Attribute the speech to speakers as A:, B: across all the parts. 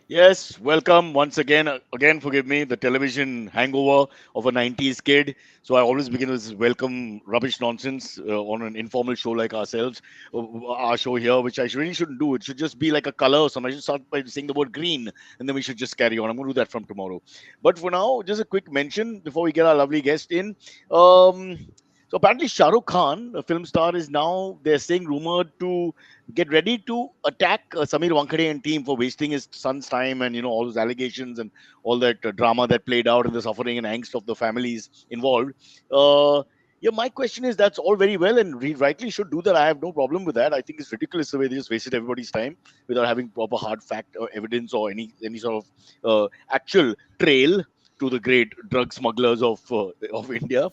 A: Yes, welcome once again. Again, forgive me, the television hangover of a 90s kid. So I always begin with this welcome rubbish nonsense on an informal show like ourselves, our show here, which I really shouldn't do. It should just be like a color or something. I should start by saying the word green and then we should just carry on. I'm going to do that from tomorrow. But for now, just a quick mention before we get our lovely guest in. Um, so apparently, Shah Rukh Khan, a film star, is now, they're saying, rumored to get ready to attack Samir Wankhede and team for wasting his son's time and all those allegations and all that drama that played out and the suffering and angst of the families involved. Yeah, my question is that's all very well and rightly should do that. I have no problem with that. I think it's ridiculous the way they just wasted everybody's time without having proper hard fact or evidence or any sort of actual trail to the great drug smugglers of India.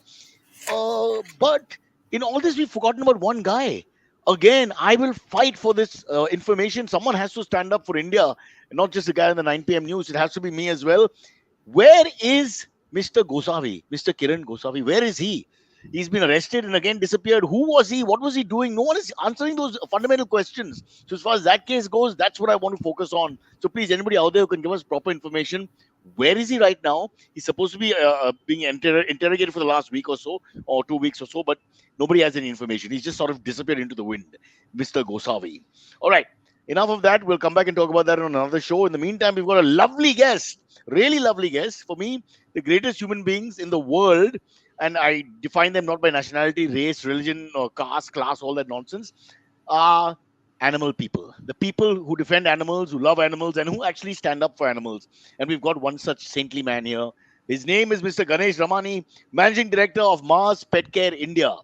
A: But in all this, we've forgotten about one guy. Again, I will fight for this information. Someone has to stand up for India, not just the guy in the 9 p.m. news. It has to be me as well. Where is Mr. Gosavi, Mr. Kiran Gosavi? Where is he? He's been arrested and again disappeared. Who was he? What was he doing? No one is answering those fundamental questions. So, as far as that case goes, that's what I want to focus on. So, please, anybody out there who can give us proper information, where is he right now? He's supposed to be being interrogated for the last week or so, or 2 weeks or so, but nobody has any information. He's just sort of disappeared into the wind, Mr. Gosavi. All right, enough of that. We'll come back and talk about that on another show. In the meantime, we've got a lovely guest, really lovely guest. For me, the greatest human beings in the world, and I define them not by nationality, race, religion, or caste, class, all that nonsense, are animal people. The people who defend animals, who love animals, and who actually stand up for animals. And we've got one such saintly man here. His name is Mr. Ganesh Ramani, Managing Director of Mars Petcare India.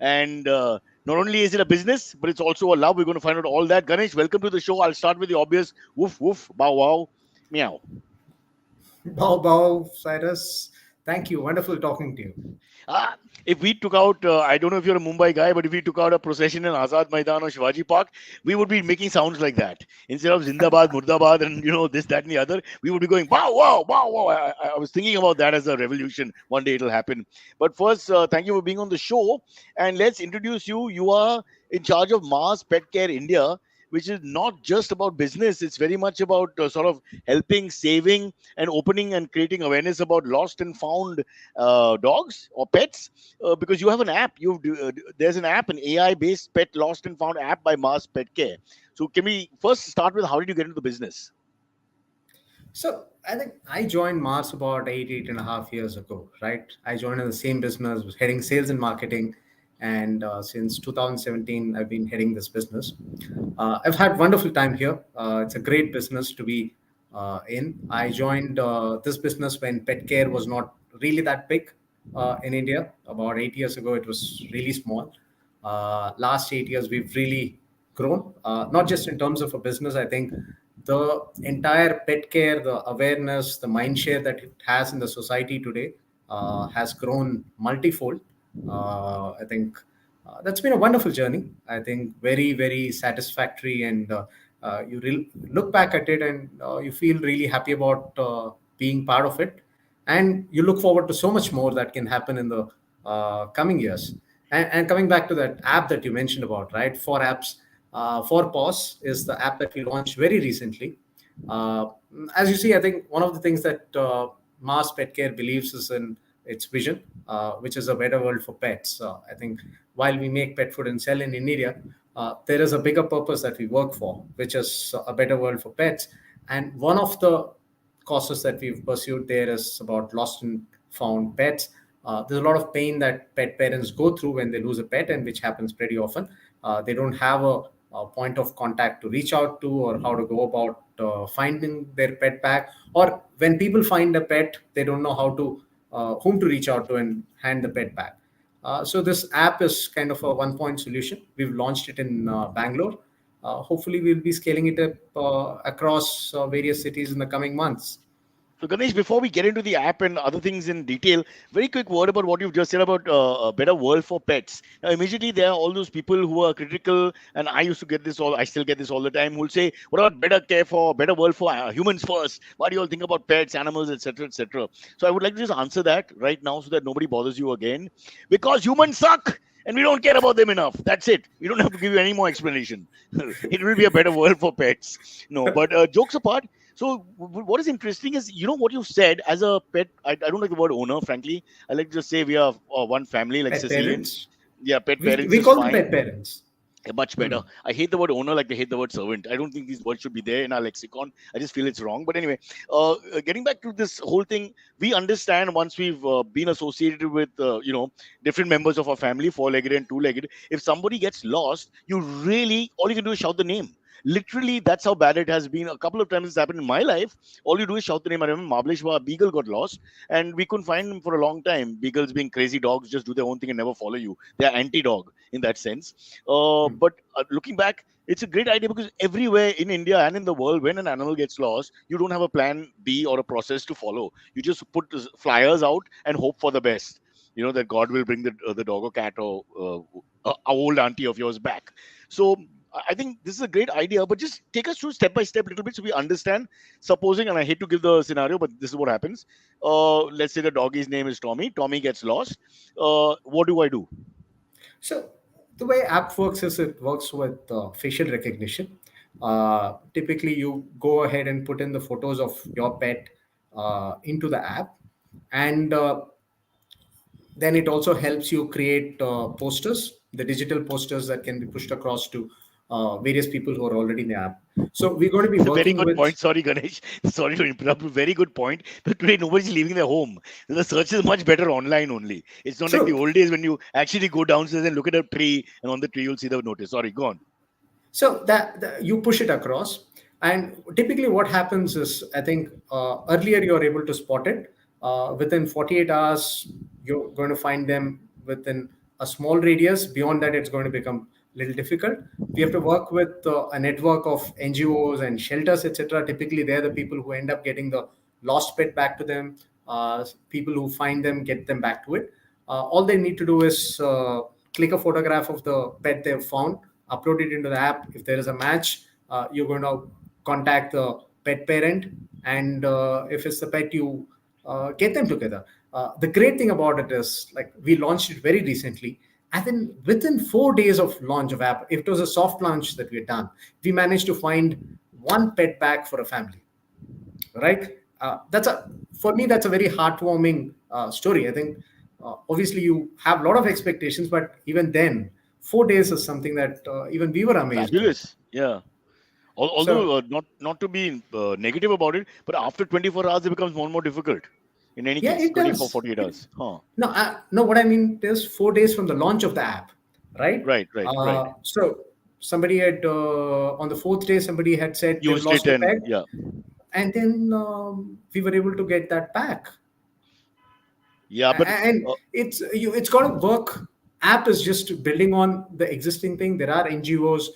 A: And not only is it a business, but it's also a love. We're going to find out all that. Ganesh, welcome to the show. I'll start with the obvious woof, woof, bow, wow, meow.
B: Bow, bow, Cyrus. Thank you. Wonderful talking to you.
A: Ah, if we took out, I don't know if you're a Mumbai guy, but if we took out a procession in Azad Maidan or Shivaji Park, we would be making sounds like that. Instead of Zindabad, Murdabad, and this, that, and the other, we would be going, wow, wow, wow, wow. I was thinking about that as a revolution. One day it'll happen. But first, thank you for being on the show. And let's introduce you. You are in charge of Mars Pet Care India, which is not just about business. It's very much about sort of helping, saving, and opening and creating awareness about lost and found dogs or pets. Because you have an app. There's an app, an AI-based pet lost and found app by Mars Pet Care. So can we first start with how did you get into the business?
B: So I think I joined Mars about 8.5 years ago, right? I joined in the same business, was heading sales and marketing. And since 2017, I've been heading this business. I've had wonderful time here. It's a great business to be in. I joined this business when pet care was not really that big in India. About 8 years ago, it was really small. Last 8 years, we've really grown, not just in terms of a business. I think the entire pet care, the awareness, the mind share that it has in the society today has grown multifold. I think that's been a wonderful journey. I think very, very satisfactory, and look back at it and you feel really happy about being part of it, and you look forward to so much more that can happen in the coming years. And coming back to that app that you mentioned about, right? For apps, ForPaws is the app that we launched very recently. Uh, as you see, I think one of the things that Mars Pet Care believes is in its vision, which is a better world for pets. I think while we make pet food and sell in India, there is a bigger purpose that we work for, which is a better world for pets. And one of the causes that we've pursued there is about lost and found pets. There's a lot of pain that pet parents go through when they lose a pet, and which happens pretty often. They don't have a point of contact to reach out to, or how to go about finding their pet back. Or when people find a pet, they don't know how to whom to reach out to and hand the pet back. So this app is kind of a one-point solution. We've launched it in Bangalore. Hopefully, we'll be scaling it up across various cities in the coming months.
A: So, Ganesh, before we get into the app and other things in detail, very quick word about what you've just said about a better world for pets. Now, immediately there are all those people who are critical, and I used to get this I still get this all the time, who'll say, what about better care for, better world for humans first? Why do you all think about pets, animals, etc., etc.? So, I would like to just answer that right now so that nobody bothers you again. Because humans suck! And we don't care about them enough. That's it. We don't have to give you any more explanation. It will be a better world for pets. No, but jokes apart, So what is interesting is, what you said as a pet. I don't like the word owner, frankly. I like to just say we are one family, like
B: Pet
A: Sicilians.
B: parents.
A: Yeah, pet parents
B: We
A: is
B: call them
A: fine.
B: pet parents.
A: Much better.
B: Hmm.
A: I hate the word owner like they hate the word servant. I don't think these words should be there in our lexicon. I just feel it's wrong. But anyway, getting back to this whole thing, we understand once we've been associated with, different members of our family, four-legged and two-legged. If somebody gets lost, you really, all you can do is shout the name. Literally, that's how bad it has been. A couple of times it's happened in my life. All you do is shout the name. I remember Mableshwa Beagle got lost, and we couldn't find him for a long time. Beagles, being crazy dogs, just do their own thing and never follow you. They're anti-dog in that sense.
B: Hmm.
A: But looking back, it's a great idea because everywhere in India and in the world, when an animal gets lost, you don't have a plan B or a process to follow. You just put flyers out and hope for the best. That God will bring the dog or cat or a old auntie of yours back. So I think this is a great idea, but just take us through step by step a little bit so we understand. Supposing, and I hate to give the scenario, but this is what happens. Let's say the doggy's name is Tommy. Tommy gets lost. What do I do?
B: So the way app works is it works with facial recognition. Typically, you go ahead and put in the photos of your pet into the app, and then it also helps you create posters, the digital posters that can be pushed across to various people who are already in the app. So we're going to be
A: Very
B: working
A: good
B: with.
A: point. Sorry, Ganesh. Sorry to interrupt. Very good point. But today nobody's leaving their home. The search is much better online only. It's not like the
B: True.
A: old days when you actually go downstairs and look at a tree, and on the tree you'll see the notice. Sorry, go on.
B: So that you push it across, and typically what happens is, I think earlier you are able to spot it. Within 48 hours, you're going to find them within a small radius. Beyond that, it's going to become a little difficult. We have to work with a network of NGOs and shelters, etc. Typically, they're the people who end up getting the lost pet back to them. People who find them get them back to it. All they need to do is click a photograph of the pet they've found, upload it into the app. If there is a match, you're going to contact the pet parent, and if it's the pet, you get them together. The great thing about it is, like, we launched it very recently, and then within 4 days of launch of app, if it was a soft launch that we had done, we managed to find one pet back for a family, right? That's a For me, that's a very heartwarming story. I think obviously you have a lot of expectations, but even then, 4 days is something that even we were amazed with.
A: Fabulous. Yeah.
B: So
A: Although not to be negative about it, but after 24 hours it becomes more and more difficult. In any
B: yeah,
A: case,
B: it
A: 24,
B: does.
A: 48 hours. Huh.
B: No, no. What I mean is 4 days from the launch of the app, right?
A: Right. Right. Right.
B: So somebody had on the fourth day, somebody had said they've
A: Used it
B: lost a
A: and
B: pet,
A: yeah.
B: and then we were able to get that back.
A: Yeah. But
B: And
A: uh,
B: it's got to work. App is just building on the existing thing. There are NGOs,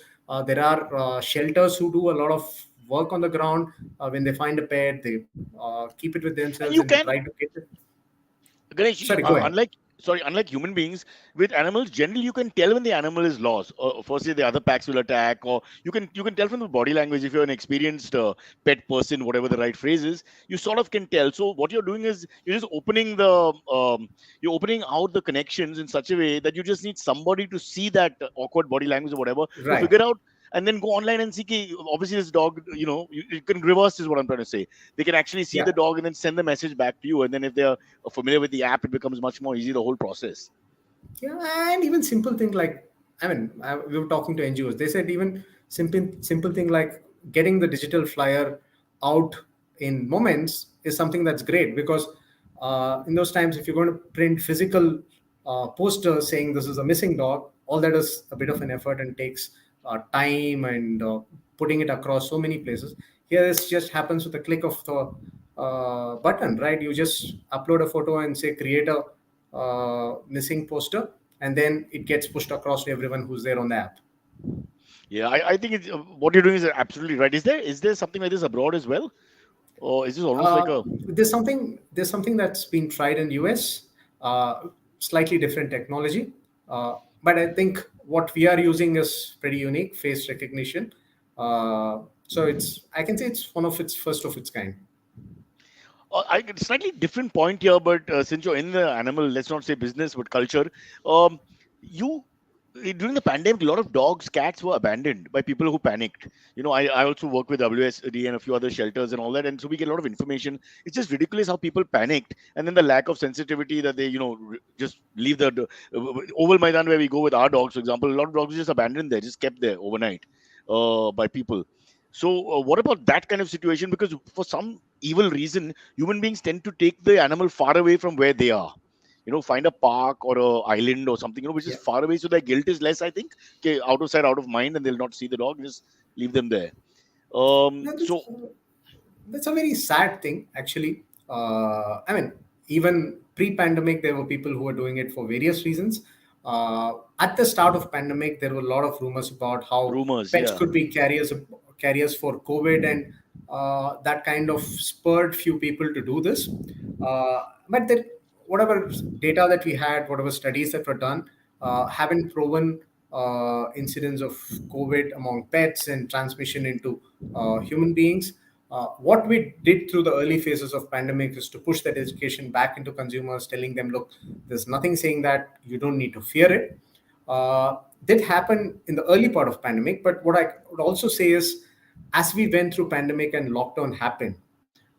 B: there are shelters who do a lot of work on the ground. When they find a pet, they keep it with
A: and
B: themselves
A: you
B: and
A: can,
B: try to get it.
A: Ganesh,
B: Sorry, go ahead.
A: unlike human beings, with animals, generally you can tell when the animal is lost. Firstly, the other packs will attack, or you can tell from the body language if you're an experienced pet person, whatever the right phrase is. You sort of can tell. So what you're doing is you're opening out the connections in such a way that you just need somebody to see that awkward body language or whatever to
B: Right.
A: figure out. And then go online and see. Obviously, this dog, you can reverse is what I'm trying to say. They can actually see
B: Yeah.
A: the dog and then send the message back to you. And then if they're familiar with the app, it becomes much more easy, the whole process.
B: Yeah, and even simple thing like, I mean, we were talking to NGOs. They said even simple thing like getting the digital flyer out in moments is something that's great, because in those times, if you're going to print physical posters saying this is a missing dog, all that is a bit of an effort and takes time, and putting it across so many places. Here, this just happens with a click of the button, right? You just upload a photo and say create a missing poster, and then it gets pushed across to everyone who's there on the app.
A: Yeah, I think what you're doing is absolutely right. Is there something like this abroad as well? Or is this almost like a.
B: There's something that's been tried in US, slightly different technology, but I think what we are using is pretty unique, face recognition. So I can say it's one of its first of its kind.
A: I slightly different point here, but since you're in the animal, let's not say business, but culture, you during the pandemic, a lot of dogs, cats were abandoned by people who panicked. I also work with WSD and a few other shelters and all that, and so we get a lot of information. It's just ridiculous how people panicked, and then the lack of sensitivity that they, just leave the Oval Maidan where we go with our dogs, for example. A lot of dogs are just abandoned there, just kept there overnight by people. So, what about that kind of situation? Because for some evil reason, human beings tend to take the animal far away from where they are. Find a park or a island or something, which is
B: Yeah.
A: far away, so their guilt is less, I think. Okay, out of sight, out of mind, and they'll not see the dog. Just leave them there.
B: No,
A: So
B: that's a very sad thing, actually. I mean, even pre-pandemic, there were people who were doing it for various reasons. At the start of pandemic, there were a lot of rumors about how
A: rumors,
B: pets
A: yeah,
B: could be carriers for COVID, and that kind of spurred few people to do this. But that whatever data that we had, whatever studies that were done, haven't proven incidents of COVID among pets and transmission into human beings. What we did through the early phases of pandemic is to push that education back into consumers, telling them, look, there's nothing saying that you don't need to fear it. Did happen in the early part of pandemic, but what I would also say is, as we went through pandemic and lockdown happened,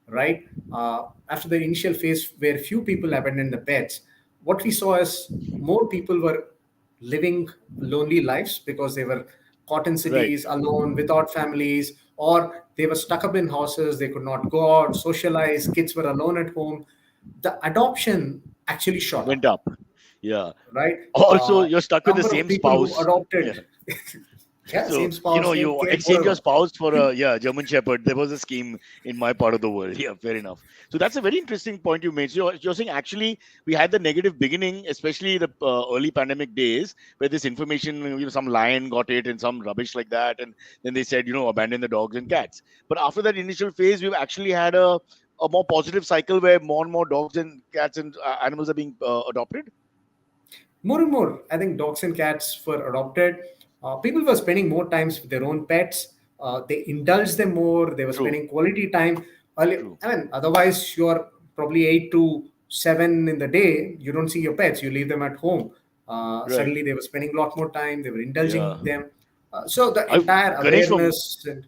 B: right? After the initial phase where few people abandoned the pets, what we saw is more people were living lonely lives because they were caught in
A: right,
B: cities alone without families, or they were stuck up in houses, they could not go out socialize, kids were alone at home. The adoption actually shot
A: went
B: up,
A: up, yeah.
B: right?
A: Also, you're stuck with the
B: Number of
A: same
B: people who
A: spouse,
B: adopted,
A: yeah.
B: yeah,
A: So,
B: same spouse, same
A: you
B: kid,
A: exchange your
B: whatever.
A: spouse for a, yeah, German Shepherd. There was a scheme in my part of the world. Yeah, fair enough. So that's a very interesting point you made. So you're saying actually we had the negative beginning, especially the early pandemic days, where this information, some lion got it and some rubbish like that, and then they said, abandon the dogs and cats. But after that initial phase, we've actually had a more positive cycle where more and more dogs and cats and animals are being adopted.
B: More and more, I think dogs and cats were adopted. People were spending more times with their own pets. They indulged them more. They were
A: True,
B: spending quality time.
A: true.
B: I mean, otherwise you're probably 8 to 7 in the day. You don't see your pets. You leave them at home.
A: Right.
B: Suddenly they were spending a lot more time. They were
A: Yeah.
B: indulging them. So the
A: I've
B: entire
A: Ganesh from
B: awareness and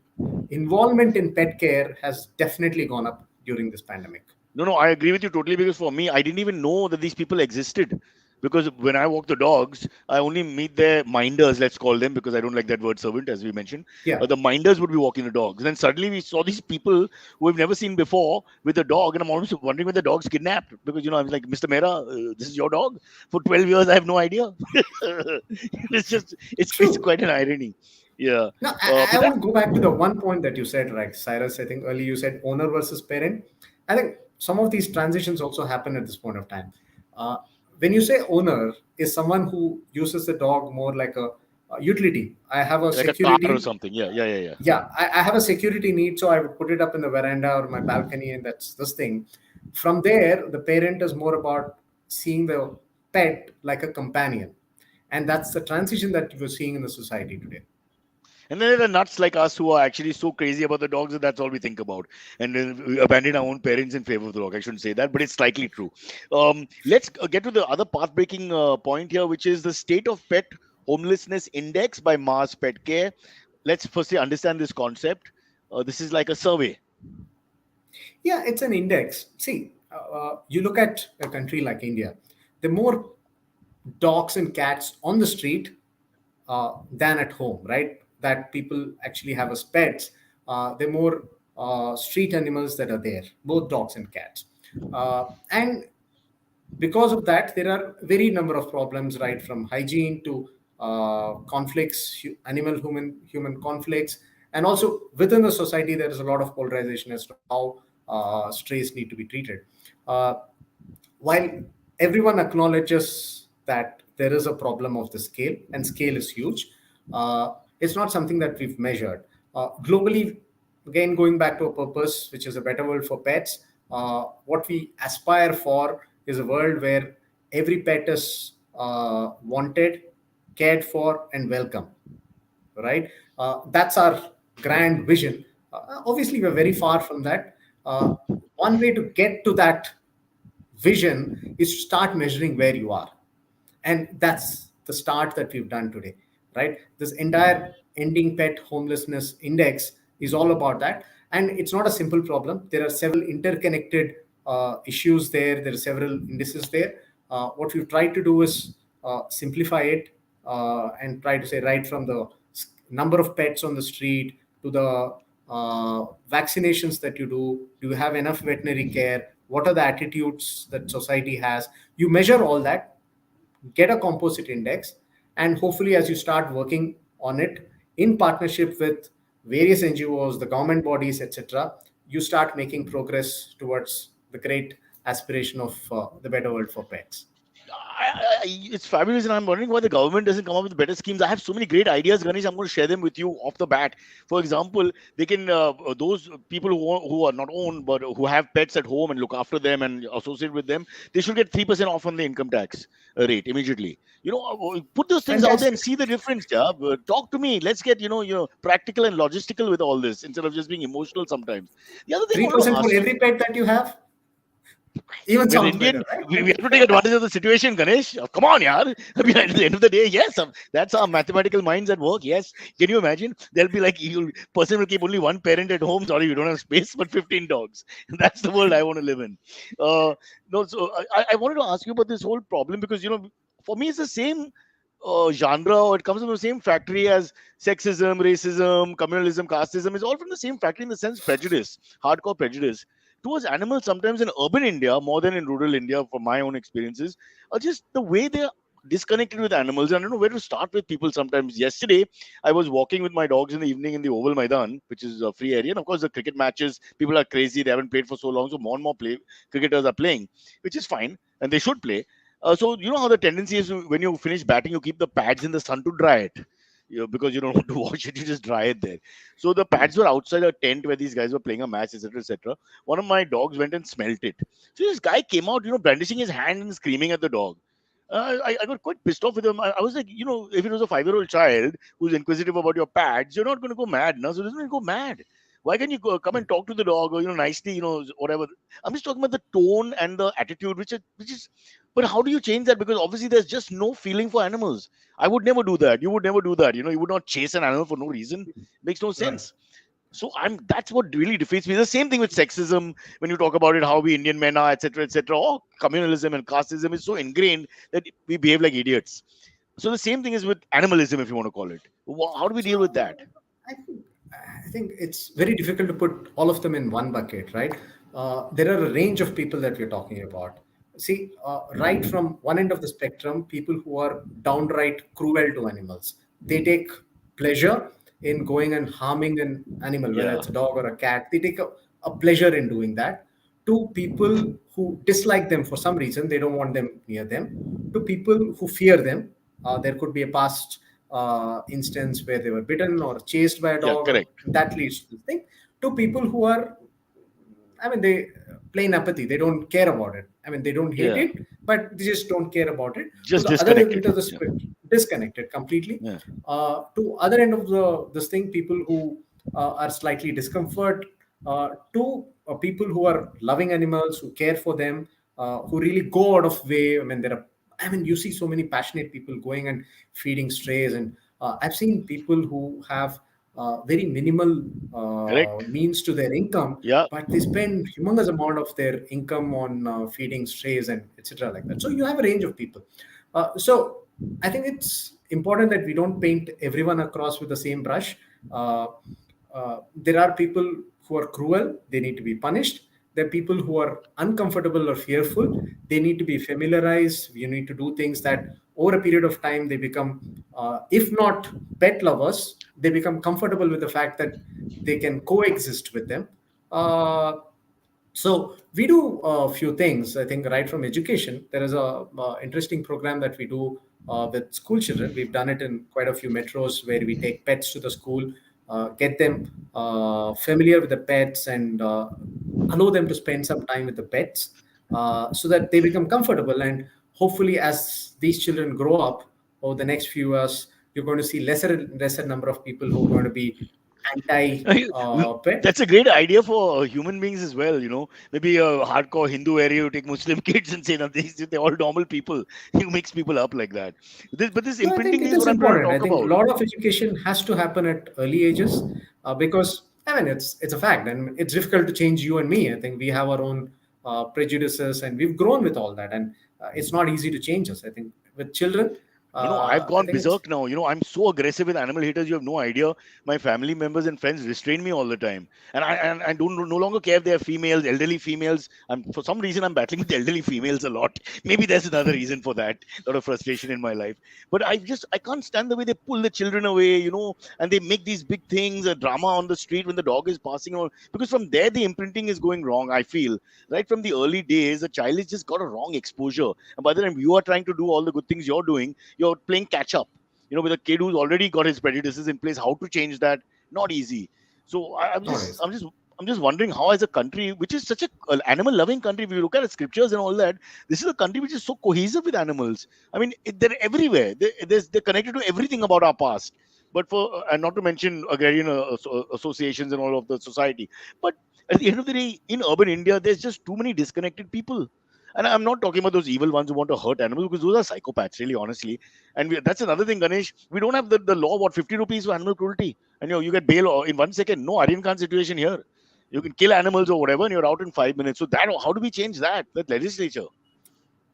B: involvement in pet care has definitely gone up during this pandemic.
A: No, no, I agree with you totally because for me, I didn't even know that these people existed. Because when I walk the dogs, I only meet their minders, let's call them, because I don't like that word servant, as we mentioned.
B: Yeah.
A: The minders would be walking the dogs. And then suddenly we saw these people who we've never seen before with a dog. And I'm almost wondering when the dog's kidnapped. Because, I was like, Mr. Mera, this is your dog? For 12 years, I have no idea. It's
B: True.
A: quite an irony. Yeah.
B: No, I
A: But that,
B: want to go back to the one point that you said, right, Cyrus. I think earlier you said owner versus parent. I think some of these transitions also happen at this point of time. Uh, when you say owner, is someone who uses the dog more like a utility. I have a
A: like a car or
B: security.
A: something. Yeah, yeah, yeah, yeah.
B: Yeah, I have a security need, so I would put it up in the veranda or my balcony, and that's this thing. From there, the parent is more about seeing the pet like a companion, and that's the transition that you're seeing in the society today.
A: And then there are nuts like us who are actually so crazy about the dogs that that's all we think about. And then we abandon our own parents in favor of the dog. I shouldn't say that, but it's slightly true. Let's get to the other path breaking point here, which is the State of Pet Homelessness Index by Mars Petcare. Let's firstly understand this concept. This is like a survey.
B: Yeah, it's an index. See, you look at a country like India, the more dogs and cats on the street than at home, right? That people actually have as pets. The more street animals that are there, both dogs and cats. And because of that, there are very number of problems, right, from hygiene to conflicts, animal human conflicts, and also within the society there is a lot of polarization as to how strays need to be treated. uh, while everyone acknowledges that there is a problem of the scale, and scale is huge, it's not something that we've measured globally. Again, going back to a purpose, which is a better world for pets, what we aspire for is a world where every pet is wanted, cared for, and welcome. Right? That's our grand vision. Obviously, we're very far from that. One way to get to that vision is to start measuring where you are, and that's the start that we've done today, right? This entire ending pet homelessness index is all about that. And it's not a simple problem. There are several interconnected issues there. There are several indices there. What we've tried to do is simplify it and try to say right from the number of pets on the street to the vaccinations that you do you have enough veterinary care, what are the attitudes that society has. You measure all that, get a composite index, and hopefully as you start working on it in partnership with various NGOs, the government bodies, etc., you start making progress towards the great aspiration of the better world for pets.
A: It's fabulous, and I'm wondering why the government doesn't come up with better schemes. I have so many great ideas, Ganesh. I'm going to share them with you off the bat. For example, they can those people who are not own but who have pets at home and look after them and associate with them, they should get 3% off on the income tax rate immediately. Put those things out there and
B: Fantastic.
A: see the difference. Yeah, talk to me. Let's get practical and logistical with all this instead of just being emotional sometimes. The other thing I wanted to
B: 3% for
A: ask you.
B: every pet that you have even
A: We're
B: sounds
A: Indian.
B: better, right?
A: We have to take advantage of the situation, Ganesh. Come on, yaar. I mean, at the end of the day, yes, that's our mathematical minds at work. Yes. Can you imagine? There'll be like, person will keep only one parent at home. Sorry, you don't have space, but 15 dogs. That's the world I want to live in. No, so I wanted to ask you about this whole problem because, for me, it's the same genre, or it comes from the same factory as sexism, racism, communalism, casteism. It's all from the same factory in the sense prejudice, hardcore prejudice towards animals, sometimes in urban India more than in rural India, from my own experiences, are just the way they're disconnected with animals. And I don't know where to start with people sometimes. Yesterday, I was walking with my dogs in the evening in the Oval Maidan, which is a free area. And of course, the cricket matches, people are crazy. They haven't played for so long. So more and more cricketers are playing, which is fine. And they should play. So you know how the tendency is when you finish batting, you keep the pads in the sun to dry it. Because you don't want to wash it, you just dry it there. So the pads were outside a tent where these guys were playing a match, etc., etc. One of my dogs went and smelt it. So this guy came out, brandishing his hand and screaming at the dog. I got quite pissed off with him. I was like, if it was a 5-year-old child who's inquisitive about your pads, you're not going to go mad. No? So doesn't go mad. Why can't you come and talk to the dog or nicely, whatever? I'm just talking about the tone and the attitude, which is. But how do you change that? Because obviously there's just no feeling for animals. I would never do that. You would never do that. You would not chase an animal for no reason. Makes no
B: Right.
A: sense. So that's what really defeats me. The same thing with sexism when you talk about it, how we Indian men are, etc., etc. Or communalism and casteism is so ingrained that we behave like idiots. So the same thing is with animalism, if you want to call it. How do we deal with
B: So
A: that?
B: I think I think it's very difficult to put all of them in one bucket, right? There are a range of people that we're talking about. See, right from one end of the spectrum, people who are downright cruel to animals. They take pleasure in going and harming an animal, whether
A: Yeah,
B: it's a dog or a cat. They take a pleasure in doing that. To people who dislike them for some reason, they don't want them near them. To people who fear them, there could be a past instance where they were bitten or chased by a
A: yeah,
B: dog, or
A: correct.
B: that leads to the thing. To people who are, I mean, they plain apathy. They don't care about it. I mean, they don't hate
A: Yeah,
B: it, but they just don't care about it. To
A: just
B: the other end
A: disconnected.
B: of the
A: Yeah,
B: spectrum, disconnected completely.
A: yeah,
B: To other end of the this thing, people who are slightly discomfort. To people who are loving animals, who care for them, who really go out of way. I mean, there are. I mean, you see so many passionate people going and feeding strays, and I've seen people who have very minimal
A: correct.
B: means to their income,
A: Yeah,
B: but they spend humongous amount of their income on feeding strays and etc. like that. So you have a range of people. So I think it's important that we don't paint everyone across with the same brush. Uh, there are people who are cruel; they need to be punished. There are people who are uncomfortable or fearful. They need to be familiarized. You need to do things that over a period of time they become, if not pet lovers, they become comfortable with the fact that they can coexist with them. Uh, so we do a few things. I think right from education, there is a interesting program that we do with school children. We've done it in quite a few metros where we take pets to the school, get them familiar with the pets, and allow them to spend some time with the pets, so that they become comfortable. And hopefully, as these children grow up over the next few years, you're going to see lesser and lesser number of people who are going to be anti pet.
A: That's a great idea for human beings as well. Maybe a hardcore Hindu area, you take Muslim kids and say, no, they're all normal people. You mix people up like that. But this
B: No, I think
A: imprinting
B: it
A: thing is
B: is
A: what I'm trying to
B: important. I
A: talk
B: think a
A: about.
B: lot of education has to happen at early ages because I mean it's a fact, and it's difficult to change you and me. I think we have our own prejudices, and we've grown with all that, and it's not easy to change us. I think with children,
A: I've
B: I
A: gone
B: think it's
A: berserk now. I'm so aggressive with animal haters. You have no idea. My family members and friends restrain me all the time, and I don't no longer care if they are females, elderly females. For some reason I'm battling with elderly females a lot. Maybe there's another reason for that. A lot of frustration in my life. But I can't stand the way they pull the children away. And they make these big things, a drama on the street when the dog is passing on. Because from there the imprinting is going wrong. I feel right from the early days, the child has just got a wrong exposure, and by the time you are trying to do all the good things you're doing, you're playing catch up. With a kid who's already got his prejudices in place. How to change that? Not easy. So
B: nowadays.
A: I'm just wondering how, as a country which is such a animal loving country, if you look at the scriptures and all that, this is a country which is so cohesive with animals. I mean, they're everywhere. They're connected to everything about our past. But for and not to mention agrarian associations and all of the society. But at the end of the day, in urban India, there's just too many disconnected people. And I'm not talking about those evil ones who want to hurt animals, because those are psychopaths, really, honestly. And that's another thing, Ganesh. We don't have the law, what, 50 rupees for animal cruelty. And you get bail in 1 second. No Aryan Khan situation here. You can kill animals or whatever, and you're out in 5 minutes. So how do we change that? That legislature.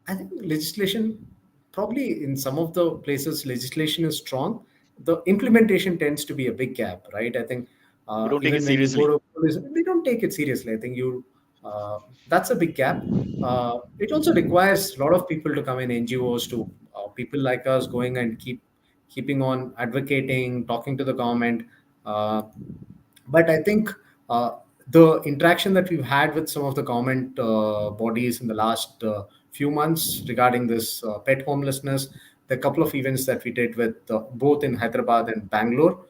B: I think legislation, probably in some of the places, legislation is strong. The implementation tends to be a big gap, right? I think
A: We don't take it
B: even when you go
A: seriously.
B: to police, they don't take it seriously. I think that's a big gap. It also requires a lot of people to come in, NGOs, to people like us going and keeping on advocating, talking to the government. Uh, but I think the interaction that we've had with some of the government bodies in the last few months regarding this pet homelessness, the couple of events that we did with both in Hyderabad and Bangalore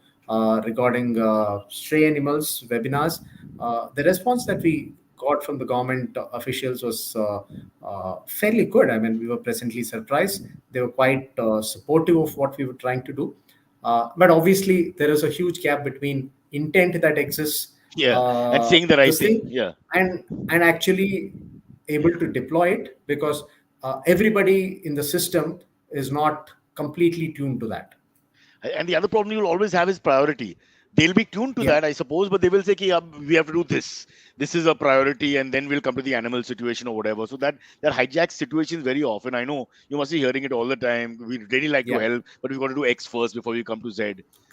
B: regarding stray animals webinars, the response that we got from the government officials was fairly good. I mean, we were pleasantly surprised. They were quite supportive of what we were trying to do. But obviously, there is a huge gap between intent that exists
A: Yeah. And saying the right
B: this
A: thing.
B: thing
A: Yeah.
B: and actually able to deploy it, because everybody in the system is not completely tuned to that.
A: And the other problem you'll always have is priority. They'll be tuned to
B: Yeah,
A: that, I suppose, but they will say, "Ki, we have to do this. This is a priority," and then we'll come to the animal situation or whatever. So that hijacks situations very often. I know you must be hearing it all the time. We really like to
B: yeah,
A: help, but we've got to do X first before we come to Z.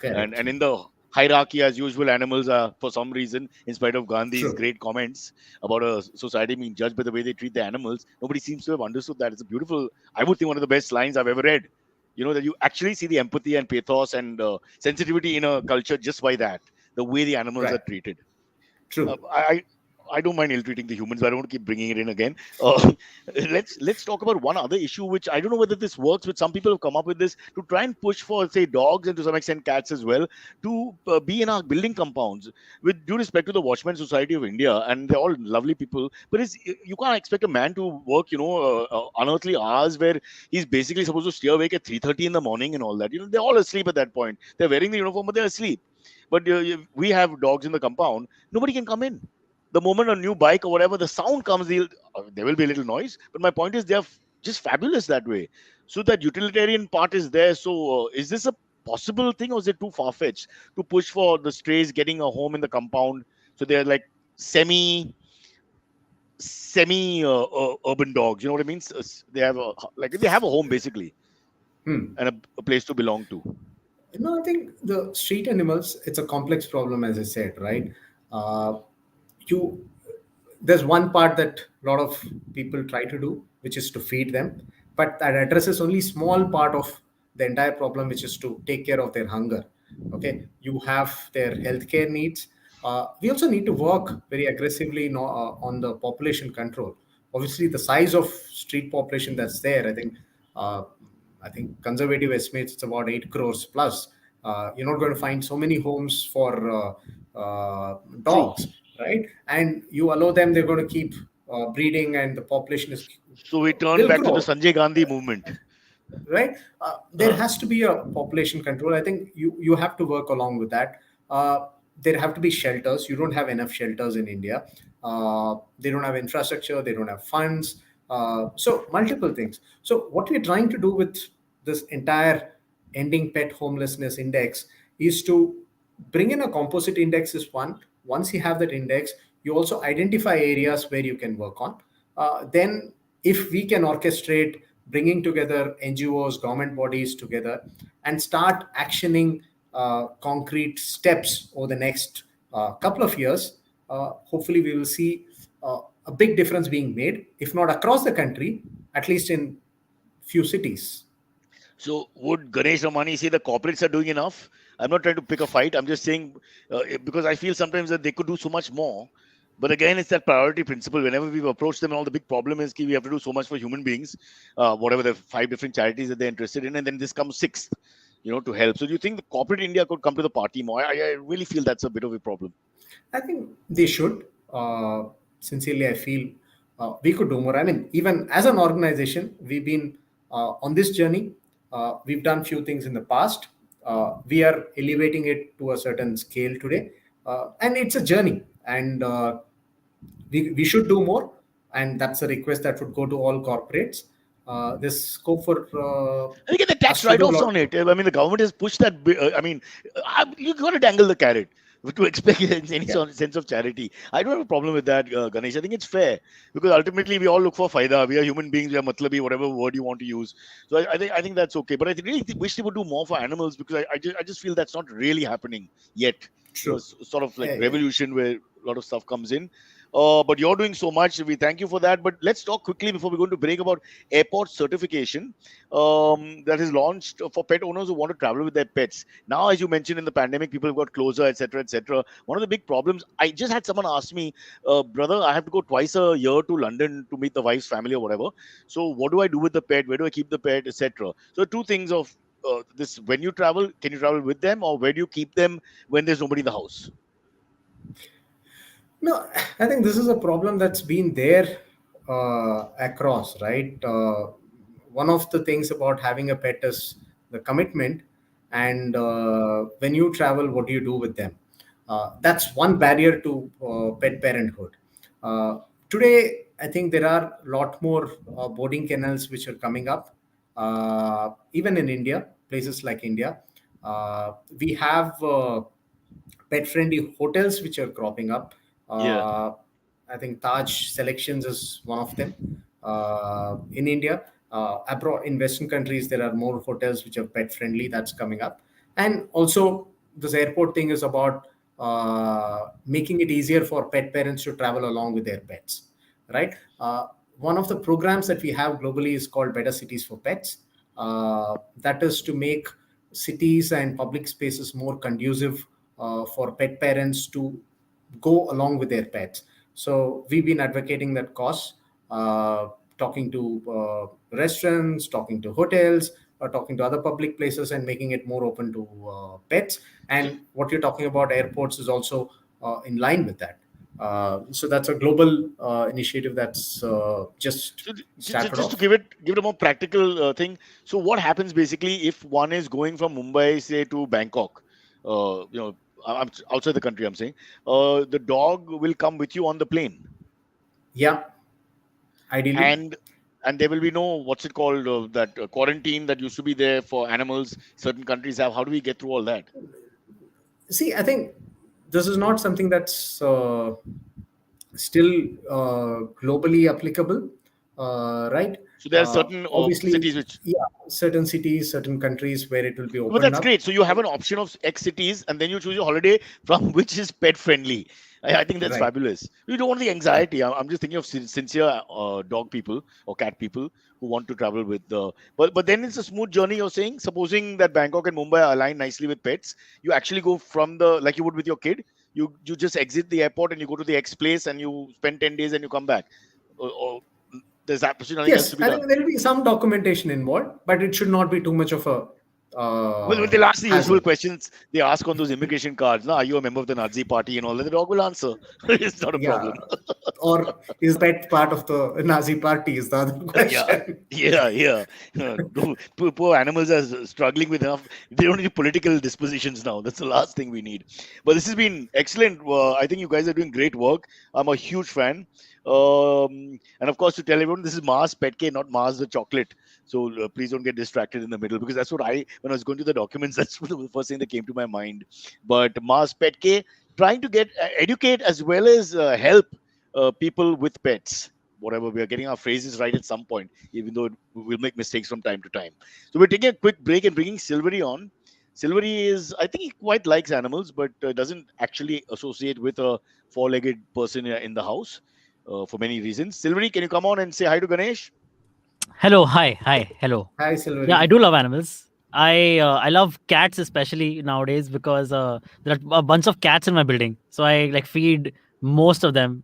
A: And
B: correct.
A: in the hierarchy, as usual, animals are, for some reason, in spite of Gandhi's
B: True.
A: great comments about a society being judged by the way they treat the animals, nobody seems to have understood that. It's a beautiful, I would think, one of the best lines I've ever read. That you actually see the empathy and pathos and sensitivity in a culture just by that, the way the animals are
B: Right.
A: treated. uh,
B: True.
A: I I don't mind ill-treating the humans, but I don't want to keep bringing it in again. Let's talk about one other issue, which I don't know whether this works. But some people have come up with this to try and push for, say, dogs and to some extent cats as well, to be in our building compounds. With due respect to the Watchman Society of India, and they're all lovely people, but you can't expect a man to work, unearthly hours where he's basically supposed to stay awake at 3:30 in the morning and all that. They're all asleep at that point. They're wearing the uniform, but they're asleep. But we have dogs in the compound. Nobody can come in. The moment a new bike or whatever, the sound comes, there will be a little noise. But my point is, they're just fabulous that way. So that utilitarian part is there. So is this a possible thing, or is it too far fetched to push for the strays getting a home in the compound? So they're like semi urban dogs. You know what I mean? They have a home basically,
B: Hmm.
A: and a place to belong to.
B: No, I think the street animals, it's a complex problem, as I said, right? Uh, you There's one part that a lot of people try to do, which is to feed them, but that addresses only small part of the entire problem, which is to take care of their hunger. Okay, you have their healthcare needs. We also need to work very aggressively on the population control. Obviously, the size of street population that's there, uh, I think conservative estimates it's about 8 crores plus. You're not going to find so many homes for
A: True.
B: dogs, right? And you allow them, they're going to keep breeding, and the population is
A: So we turn
B: will
A: back to the
B: grow,
A: Sanjay Gandhi movement.
B: right? There
A: Uh,
B: has to be a population control. I think you have to work along with that. there have to be shelters. You don't have enough shelters in India. They don't have infrastructure. They don't have funds. So multiple things. So what we're trying to do with this entire ending pet homelessness index is to bring in a composite index is one. Once you have that index, you also identify areas where you can work on. Then if we can orchestrate bringing together NGOs, government bodies together, and start actioning concrete steps over the next couple of years, hopefully we will see a big difference being made, if not across the country, at least in few cities.
A: So would Ganesh Ramani say the corporates are doing enough? I'm not trying to pick a fight. I'm just saying because I feel sometimes that they could do so much more. But again, it's that priority principle. Whenever we've approached them, all the big problem is that we have to do so much for human beings, whatever the five different charities that they're interested in, and then this comes sixth, to help. So do you think the corporate India could come to the party more? I really feel that's a bit of a problem.
B: I think they should. Sincerely, I feel we could do more. I mean, even as an organization, we've been on this journey. We've done few things in the past. We are elevating it to a certain scale today, and it's a journey. And we should do more. And that's a request that would go to all corporates. There's scope for
A: And you get the tax
B: us to do a
A: write-offs
B: lot.
A: on it. I mean, the government has pushed that. You got to dangle the carrot to expect any
B: Yeah,
A: sense of charity. I don't have a problem with that, Ganesh. I think it's fair because ultimately we all look for faida. We are human beings. We are matlabi, whatever word you want to use. So I think that's okay. But I really wish they would do more for animals because I just feel that's not really happening yet.
B: true.
A: Sort of like
B: Yeah, yeah.
A: revolution where a lot of stuff comes in. But you're doing so much. We thank you for that. But let's talk quickly before we go into break about airport certification that is launched for pet owners who want to travel with their pets. Now, as you mentioned, in the pandemic, people have got closer, etc., etc. One of the big problems, I just had someone ask me, brother, I have to go twice a year to London to meet the wife's family or whatever. So, what do I do with the pet? Where do I keep the pet, etc.? So, two things of this: when you travel, can you travel with them, or where do you keep them when there's nobody in the house?
B: No, I think this is a problem that's been there across, right? One of the things about having a pet is the commitment, and when you travel, what do you do with them? That's one barrier to pet parenthood. Uh, Today, I think there are a lot more boarding kennels which are coming up, even in India, places like India. We have pet friendly hotels which are cropping up.
A: Yeah.
B: Uh, I think Taj Selections is one of them. In India, abroad in Western countries, there are more hotels which are pet friendly. That's coming up, and also this airport thing is about making it easier for pet parents to travel along with their pets. Right. One of the programs that we have globally is called Better Cities for Pets. That is to make cities and public spaces more conducive for pet parents to go along with their pets. So we've been advocating that cause, talking to restaurants, talking to hotels, or talking to other public places, and making it more open to pets.
A: So,
B: And what you're talking about airports is also in line with that. So that's a global initiative that's just started
A: just to
B: off.
A: give it a more practical thing. So what happens basically if one is going from Mumbai, say, to Bangkok? I'm outside the country. I'm saying the dog will come with you on the plane,
B: Yeah, ideally.
A: and there will be no what's it called that quarantine that used to be there for animals. Certain countries have. How do we get through all that?
B: See, I think this is not something that's still globally applicable, right?
A: So there are certain
B: Obviously,
A: cities which.
B: yeah, certain cities, certain countries where it will be
A: But
B: opened
A: that's
B: up.
A: great. So you have an option of X cities, and then you choose your holiday from which is pet friendly. I think that's
B: Right.
A: fabulous. You don't want the
B: Right.
A: anxiety. I'm just thinking of sincere dog people or cat people who want to travel with the. But then it's a smooth journey. You're saying, supposing that Bangkok and Mumbai align nicely with pets, you actually go from the like you would with your kid. You just exit the airport and you go to the X place and you spend 10 days and you come back. Or there's absolutely nothing else to
B: Yes,
A: be
B: I
A: done.
B: think there will be some documentation involved, but it should not be too much of a
A: Well, they'll ask the usual
B: hazard.
A: questions they ask on those immigration cards. Now, are you a member of the Nazi party and all that? The dog will answer. It's not a
B: Yeah.
A: problem.
B: Or is that part of the Nazi party? Is the other
A: Yeah,
B: question.
A: yeah. Poor animals are struggling with enough. They don't need political dispositions now. That's the last thing we need. But this has been excellent. I think you guys are doing great work. I'm a huge fan. And of course, to tell everyone, this is Mars Petcare, not Mars the chocolate. So please don't get distracted in the middle because that's what when I was going to the documents, that's what the first thing that came to my mind. But Mars Petcare, trying to get educate as well as help people with pets, whatever. We are getting our phrases right at some point, even though we'll make mistakes from time to time. So we're taking a quick break and bringing Silvery on. Silvery is, I think he quite likes animals, but doesn't actually associate with a four-legged person in the house for many reasons. Silvery, can you come on and say hi to Ganesh?
C: Hello, hi, hello.
B: Hi,
C: Yeah, I
B: Silvery.
C: do love animals. I love cats especially nowadays because there are a bunch of cats in my building, so I like feed most of them.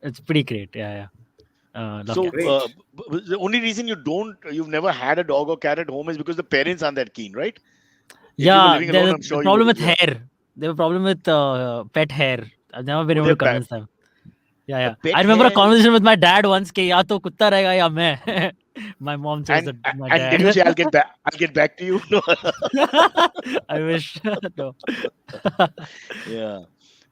C: It's pretty great. Love
A: So
C: cats.
B: Great.
A: the only reason you've never had a dog or cat at home is because the parents aren't that keen, right? If you were
C: Yeah,
A: living alone,
C: there's
A: I'm
C: the
A: sure you
C: problem
A: would.
C: with
A: Yeah.
C: hair. They have a problem with pet hair. I've never been
A: Oh,
C: able to
A: they're
C: convince them.
A: a
C: I
A: pet
C: remember a
A: hair.
C: conversation with my dad once कि या तो कुत्ता रहेगा या मैं. My mom chose my
A: And did you
C: dad.
A: say I'll get back to you? No.
C: I wish. No.
A: Yeah.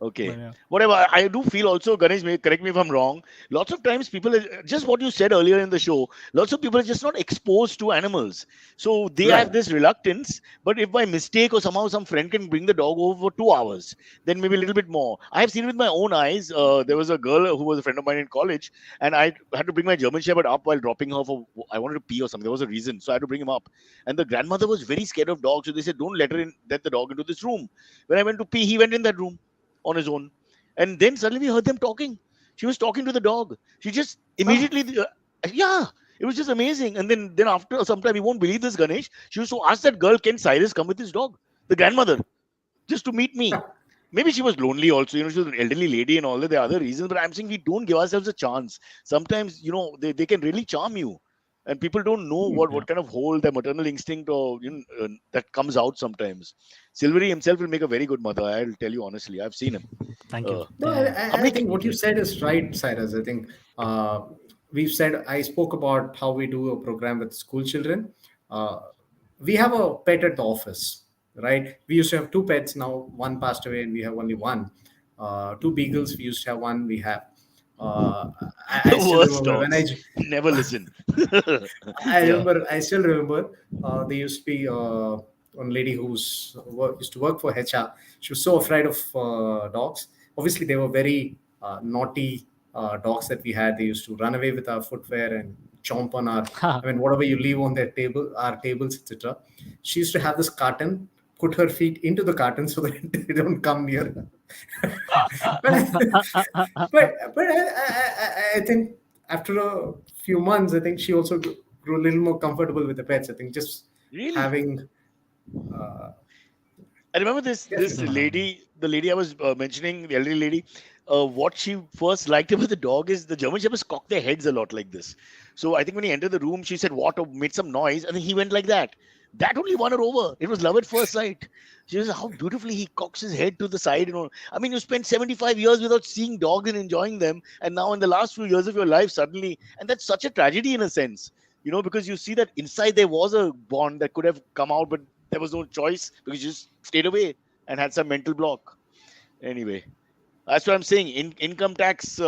A: Okay.
C: But yeah.
A: Whatever. I do feel also, Ganesh, correct me if I'm wrong. Lots of times people, just what you said earlier in the show, lots of people are just not exposed to animals. So they have
B: Right.
A: this reluctance. But if by mistake or somehow some friend can bring the dog over for 2 hours, then maybe a little bit more. I have seen it with my own eyes. There was a girl who was a friend of mine in college, and I had to bring my German Shepherd up while dropping her for, I wanted to pee or something. There was a reason. So I had to bring him up. And the grandmother was very scared of dogs. So they said, don't let the dog into this room. When I went to pee, he went in that room on his own. And then suddenly we heard them talking. She was talking to the dog. She just
B: Oh,
A: immediately, yeah, it was just amazing. And then after some time, you won't believe this, Ganesh. She used to ask that girl, can Cyrus come with his dog? The grandmother, just to meet me. Maybe she was lonely also, she was an elderly lady and all that. There are other reasons, but I'm saying we don't give ourselves a chance. Sometimes, they can really charm you. And people don't know
C: Yeah.
A: what kind of hold their maternal instinct or that comes out sometimes. Silvery himself will make a very good mother. I'll tell you honestly. I've seen him.
C: Thank you.
A: Uh,
B: no,
A: how
B: I
A: many?
B: think what you said is right, Cyrus. I think we've said, I spoke about how we do a program with school children. Uh, we have a pet at the office, right? We used to have two pets. Now one passed away and we have only one. Two beagles. We used to have one. We have. Uh, I
A: The
B: still
A: worst
B: remember when
A: dogs never listen. Yeah.
B: I still remember there used to be one lady used to work for HR. She was so afraid of dogs. Obviously, they were very naughty dogs that we had. They used to run away with our footwear and chomp on our, I mean, whatever you leave on their table, our tables, etc. She used to have this carton, put her feet into the carton so that they don't come near. but I think after a few months, I think she also grew a little more comfortable with the pets. I think just
A: Really?
B: having, uh,
A: I remember this
B: definitely.
A: lady, the lady I was mentioning, the elderly lady. What she first liked about the dog is the German Shepherds cock their heads a lot like this. So I think when he entered the room, she said what or made some noise, and then he went like that. That only won her over. It was love at first sight. She was how beautifully he cocks his head to the side. I mean, you spent 75 years without seeing dogs and enjoying them, and now in the last few years of your life, suddenly, and that's such a tragedy in a sense. Because you see that inside there was a bond that could have come out, but there was no choice because you just stayed away and had some mental block. Anyway, that's what I'm saying. Income tax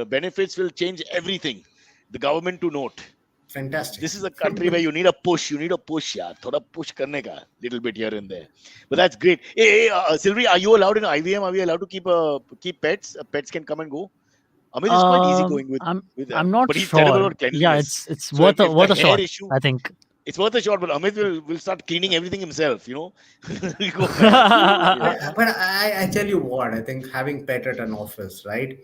A: benefits will change everything. The government to note.
B: Fantastic.
A: This is a country where you need a push. You need a push, yeah. Thoda push karne ka, little bit here and there. But that's great. Hey, Sylvie, are you allowed in IVM? Are we allowed to keep pets? Pets can come and go. Amit is quite easy
C: Um,
A: going with
C: I'm
A: with
C: I'm
A: them,
C: not
A: but he's terrible
C: sure.
A: on
C: Yeah,
A: cleanliness.
C: it's
A: So
C: worth
A: if,
C: a
A: if the
C: worth a
A: hair
C: shot.
A: issue,
C: I think.
A: it's worth a shot, but Amit will start cleaning everything himself. He'll go mad. Yeah.
B: But I tell you what, I think having pet at an office, right?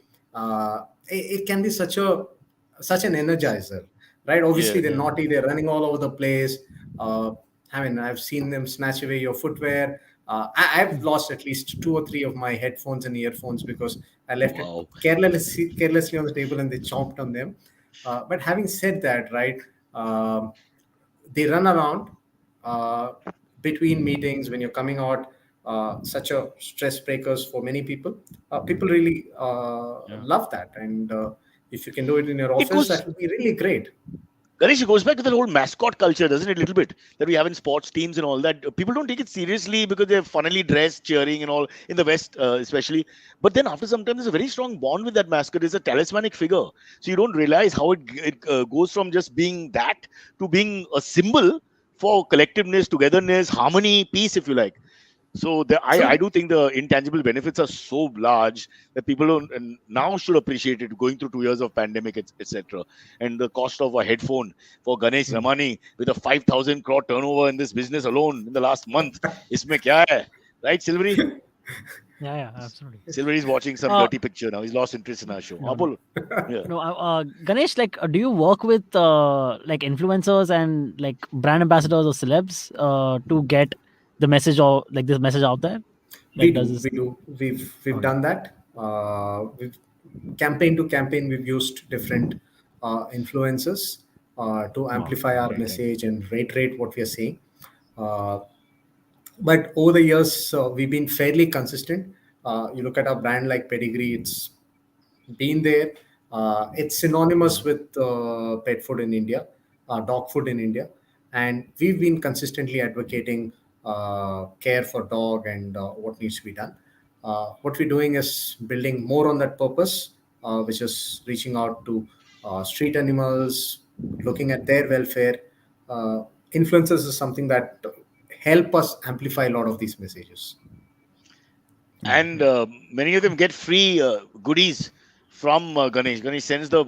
B: It can be such an energizer, right?
A: Yeah.
B: Obviously, they're
C: Yeah.
B: naughty, they're running all over the place. Uh, I mean, I've seen them snatch away your footwear. I've lost at least two or three of my headphones and earphones because I left it
A: Wow.
B: carelessly on the table and they chomped on them. But having said that, right, they run around. Uh, between meetings, when you're coming out, such a stress breakers for many people. People really
C: Yeah.
B: love that, and if you can do it in your
A: It
B: office,
A: goes
B: that would be really great.
A: Ganesh, it goes back to the whole mascot culture, doesn't it? A little bit that we have in sports teams and all that. People don't take it seriously because they're funnily dressed, cheering and all in the West, especially. But then after some time, there's a very strong bond with that mascot. It's a talismanic figure, so you don't realize how it goes from just being that to being a symbol for collectiveness, togetherness, harmony, peace, if you like. So I
B: True.
A: do think the intangible benefits are so large that people don't and now should appreciate it. Going through 2 years of pandemic, etc., and the cost of a headphone for Ganesh
B: Hmm.
A: Ramani with a 5,000 crore turnover in this business alone in the last month. Isme kya hai? Right, Silvery?
C: Yeah, yeah, absolutely.
A: Silvery is watching some
C: Uh,
A: dirty picture now. He's lost interest in our show.
C: no, no,
A: Apol, yeah.
C: no. Ganesh, like, do you work with like influencers and like brand ambassadors or celebs to get the message or like this message out there?
B: We
C: Like, does
B: do,
C: this?
B: we do. We've
C: Okay.
B: done that. We've campaign to campaign. We've used different influencers to
C: Wow.
B: amplify our
C: Great, great.
B: message and reiterate what we are saying. Uh, but over the years, we've been fairly consistent. You look at a brand like Pedigree; it's been there. It's synonymous
C: Yeah.
B: with pet food in India, dog food in India, and we've been consistently advocating care for dog and what needs to be done. What we're doing is building more on that purpose, which is reaching out to street animals, looking at their welfare. Uh, Influencers is something that help us amplify a lot of these messages.
C: Yeah.
A: And many of them get free goodies from Ganesh. Ganesh sends the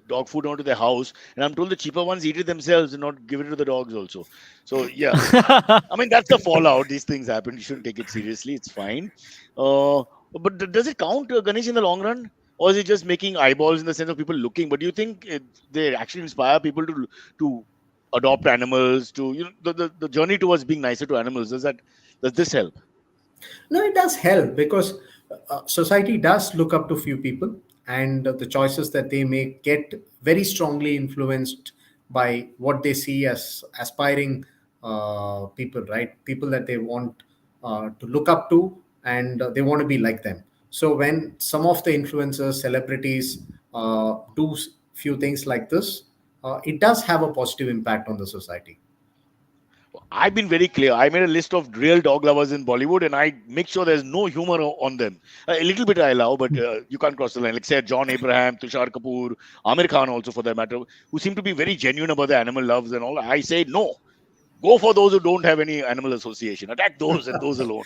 A: dog food onto their house, and I'm told the cheaper ones eat it themselves and not give it to the dogs also. So yeah, I mean that's the fallout. These things happen. You shouldn't take it seriously. It's fine. Uh, but does it count, Ganesh, in the long run? Or is it just making eyeballs in the sense of people looking? But do you think they actually inspire people to adopt animals? To the journey towards being nicer to animals. Does this help?
B: No, it does help because society does look up to few people, and the choices that they make get very strongly influenced by what they see as aspiring people, right? People that they want to look up to, and they want to be like them. So when some of the influencers, celebrities do few things like this, it does have a positive impact on the society.
A: I've been very clear. I made a list of real dog lovers in Bollywood, and I make sure there's no humor on them. A little bit I allow, but you can't cross the line. Like say John Abraham, Tushar Kapoor, Amir Khan, also for that matter, who seem to be very genuine about their animal loves and all. I say no. Go for those who don't have any animal association. Attack those and those alone.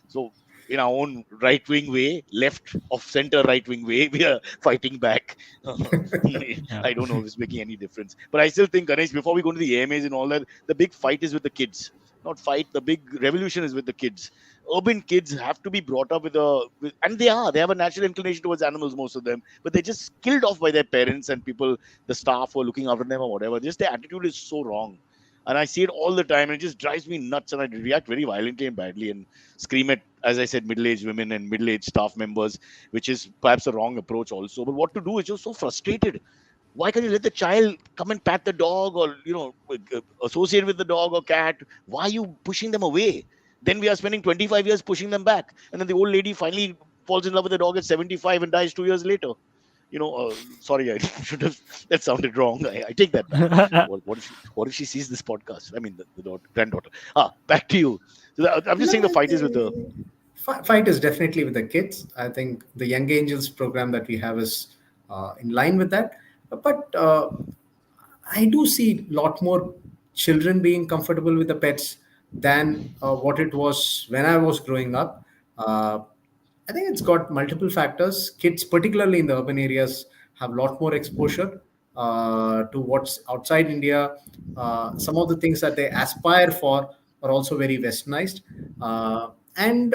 A: So in our own right wing way, left of center right wing way, we are fighting back.
C: Yeah.
A: I don't know if it's making any difference, but I still think, Ganesh, before we go to the AMAs and all that, the big fight is with the kids. Not fight. The big revolution is with the kids. Urban kids have to be brought up and they have a natural inclination towards animals, most of them, but they're just killed off by their parents and people, the staff who are looking after them or whatever. Just their attitude is so wrong, and I see it all the time, and it just drives me nuts, and I react very violently and badly, and scream at, as I said, middle-aged women and middle-aged staff members, which is perhaps a wrong approach also. But what to do is just so frustrated. Why can't you let the child come and pat the dog, or associate with the dog or cat? Why are you pushing them away? Then we are spending 25 years pushing them back, and then the old lady finally falls in love with the dog at 75 and dies 2 years later. Sorry, I should have, that sounded wrong. I take that back. What if she sees this podcast? I mean, the granddaughter. Back to you. So I'm just saying the
B: No,
A: fight is with the.
B: fight is definitely with the kids. I think the Young Angels program that we have is in line with that. But I do see a lot more children being comfortable with the pets than what it was when I was growing up. Uh, I think it's got multiple factors. Kids, particularly in the urban areas, have a lot more exposure to what's outside India. Some of the things that they aspire for are also very westernized. And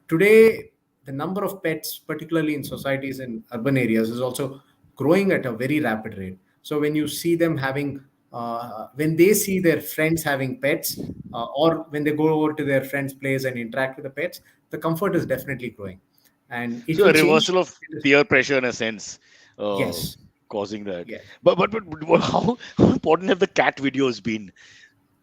B: today, the number of pets, particularly in societies in urban areas, is also growing at a very rapid rate. So when you see them having, when they see their friends having pets, or when they go over to their friends' place and interact with the pets, the comfort is definitely growing, and it
A: So
B: will
A: a
B: change.
A: reversal of peer pressure in a sense, uh,
B: Yes,
A: causing that.
B: yeah.
A: But how important have the cat videos been?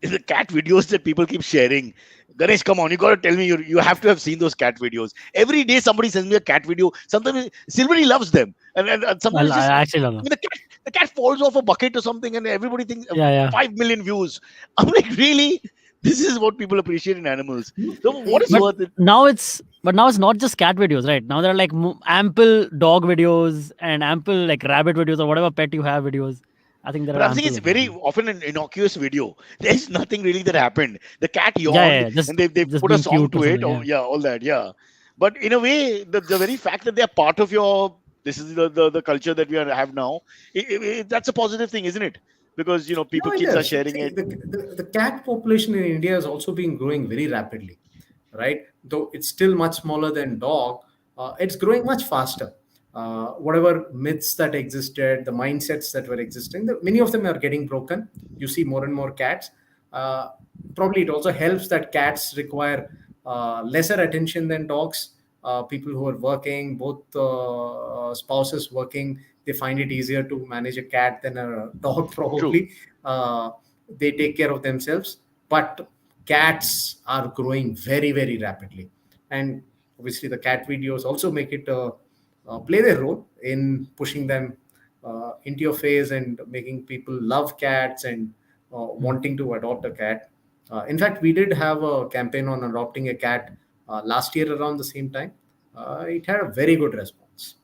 A: the cat videos that people keep sharing. Ganesh, come on, you got to tell me, you have to have seen those cat videos. Every day somebody sends me a cat video. Sometimes Silvery loves them, and sometimes it's
C: I
A: just,
C: actually love
A: I
C: them.
A: mean, the cat falls off a bucket or something, and everybody thinks
C: Yeah, yeah.
A: 5 million views. I'm like, really? This is what people appreciate in animals. So what is
B: You,
C: But
A: worth it?
C: now it's not just cat videos, right? Now there are like ample dog videos and ample like rabbit videos or whatever pet you have videos. I think there
A: But
C: are
A: I'm saying
C: ample
A: it's
C: of those
A: very
C: now.
A: often an innocuous video. There's nothing really that happened. The cat
C: Yeah, yeah,
A: yawned,
C: yeah.
A: and they
C: Just
A: put a
C: being
A: song
C: cute or
A: to it.
C: something.
A: Oh
C: Yeah,
A: yeah, all that. Yeah. But in a way, the very fact that they're part of your, this is the culture that have now. That's a positive thing, isn't it? Because
B: no,
A: people,
B: it
A: kids are
B: is.
A: sharing
B: See,
A: it.
B: the cat population in India has also been growing very rapidly, right? Though it's still much smaller than dog, it's growing much faster. Whatever myths that existed, the mindsets that were existing, many of them are getting broken. You see more and more cats. Uh, Probably it also helps that cats require lesser attention than dogs. People who are working, both spouses working, they find it easier to manage a cat than a dog
A: True.
B: probably. They take care of themselves, but cats are growing very, very rapidly. And obviously the cat videos also make it play their role in pushing them into your face and making people love cats and
C: mm.
B: wanting to adopt a cat. In fact, we did have a campaign on adopting a cat last year around the same time. It had a very good response.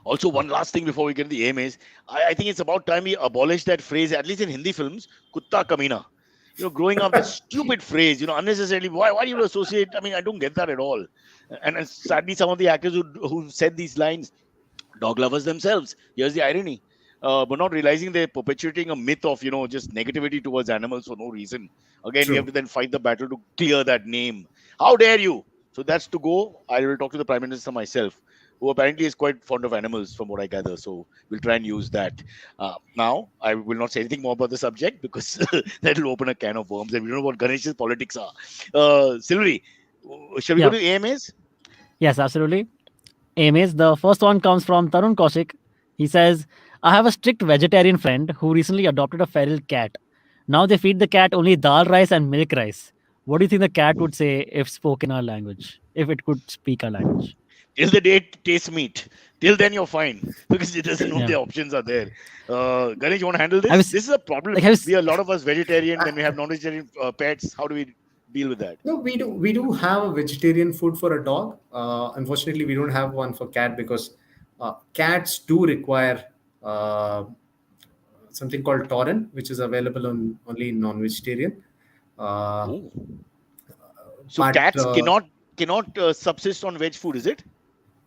A: Also, one last thing before we get to the AMAs, I think it's about time we abolish that phrase, at least in Hindi films, "kutta kamina." Growing up, that stupid phrase, unnecessarily. Why do you associate? I mean, I don't get that at all. And sadly, some of the actors who said these lines, dog lovers themselves. Here's the irony. But not realizing they're perpetuating a myth of, just negativity towards animals for no reason. Again, we have
B: True.
A: to then fight the battle to clear that name. How dare you? So that's to go. I will talk to the Prime Minister myself, who apparently is quite fond of animals, from what I gather. So we'll try and use that. Now, I will not say anything more about the subject because that will open a can of worms, and we don't know what Ganesh's politics are. Silvery, shall we go
C: Yeah.
A: to AMAs?
C: Yes, absolutely. Ames. The first one comes from Tarun Kaushik. He says, I have a strict vegetarian friend who recently adopted a feral cat. Now they feed the cat only dal rice and milk rice. What do you think the cat would say if spoken our language? If it could speak our language?
A: Till the day it tastes meat. Till then you're fine because it doesn't know
C: Yeah.
A: the options are there. Ganesh, you want to handle
C: I
A: this?
C: was
A: This is a
C: like,
A: problem.
C: I was,
A: We are a lot of us vegetarian, then we have non-vegetarian pets. How do we deal with that?
B: No, we do have a vegetarian food for a dog. Unfortunately, we don't have one for cat because cats do require something called taurine, which is available only in non-vegetarian. Uh,
A: Oh, so
B: but
A: cats cannot subsist on veg food, is it?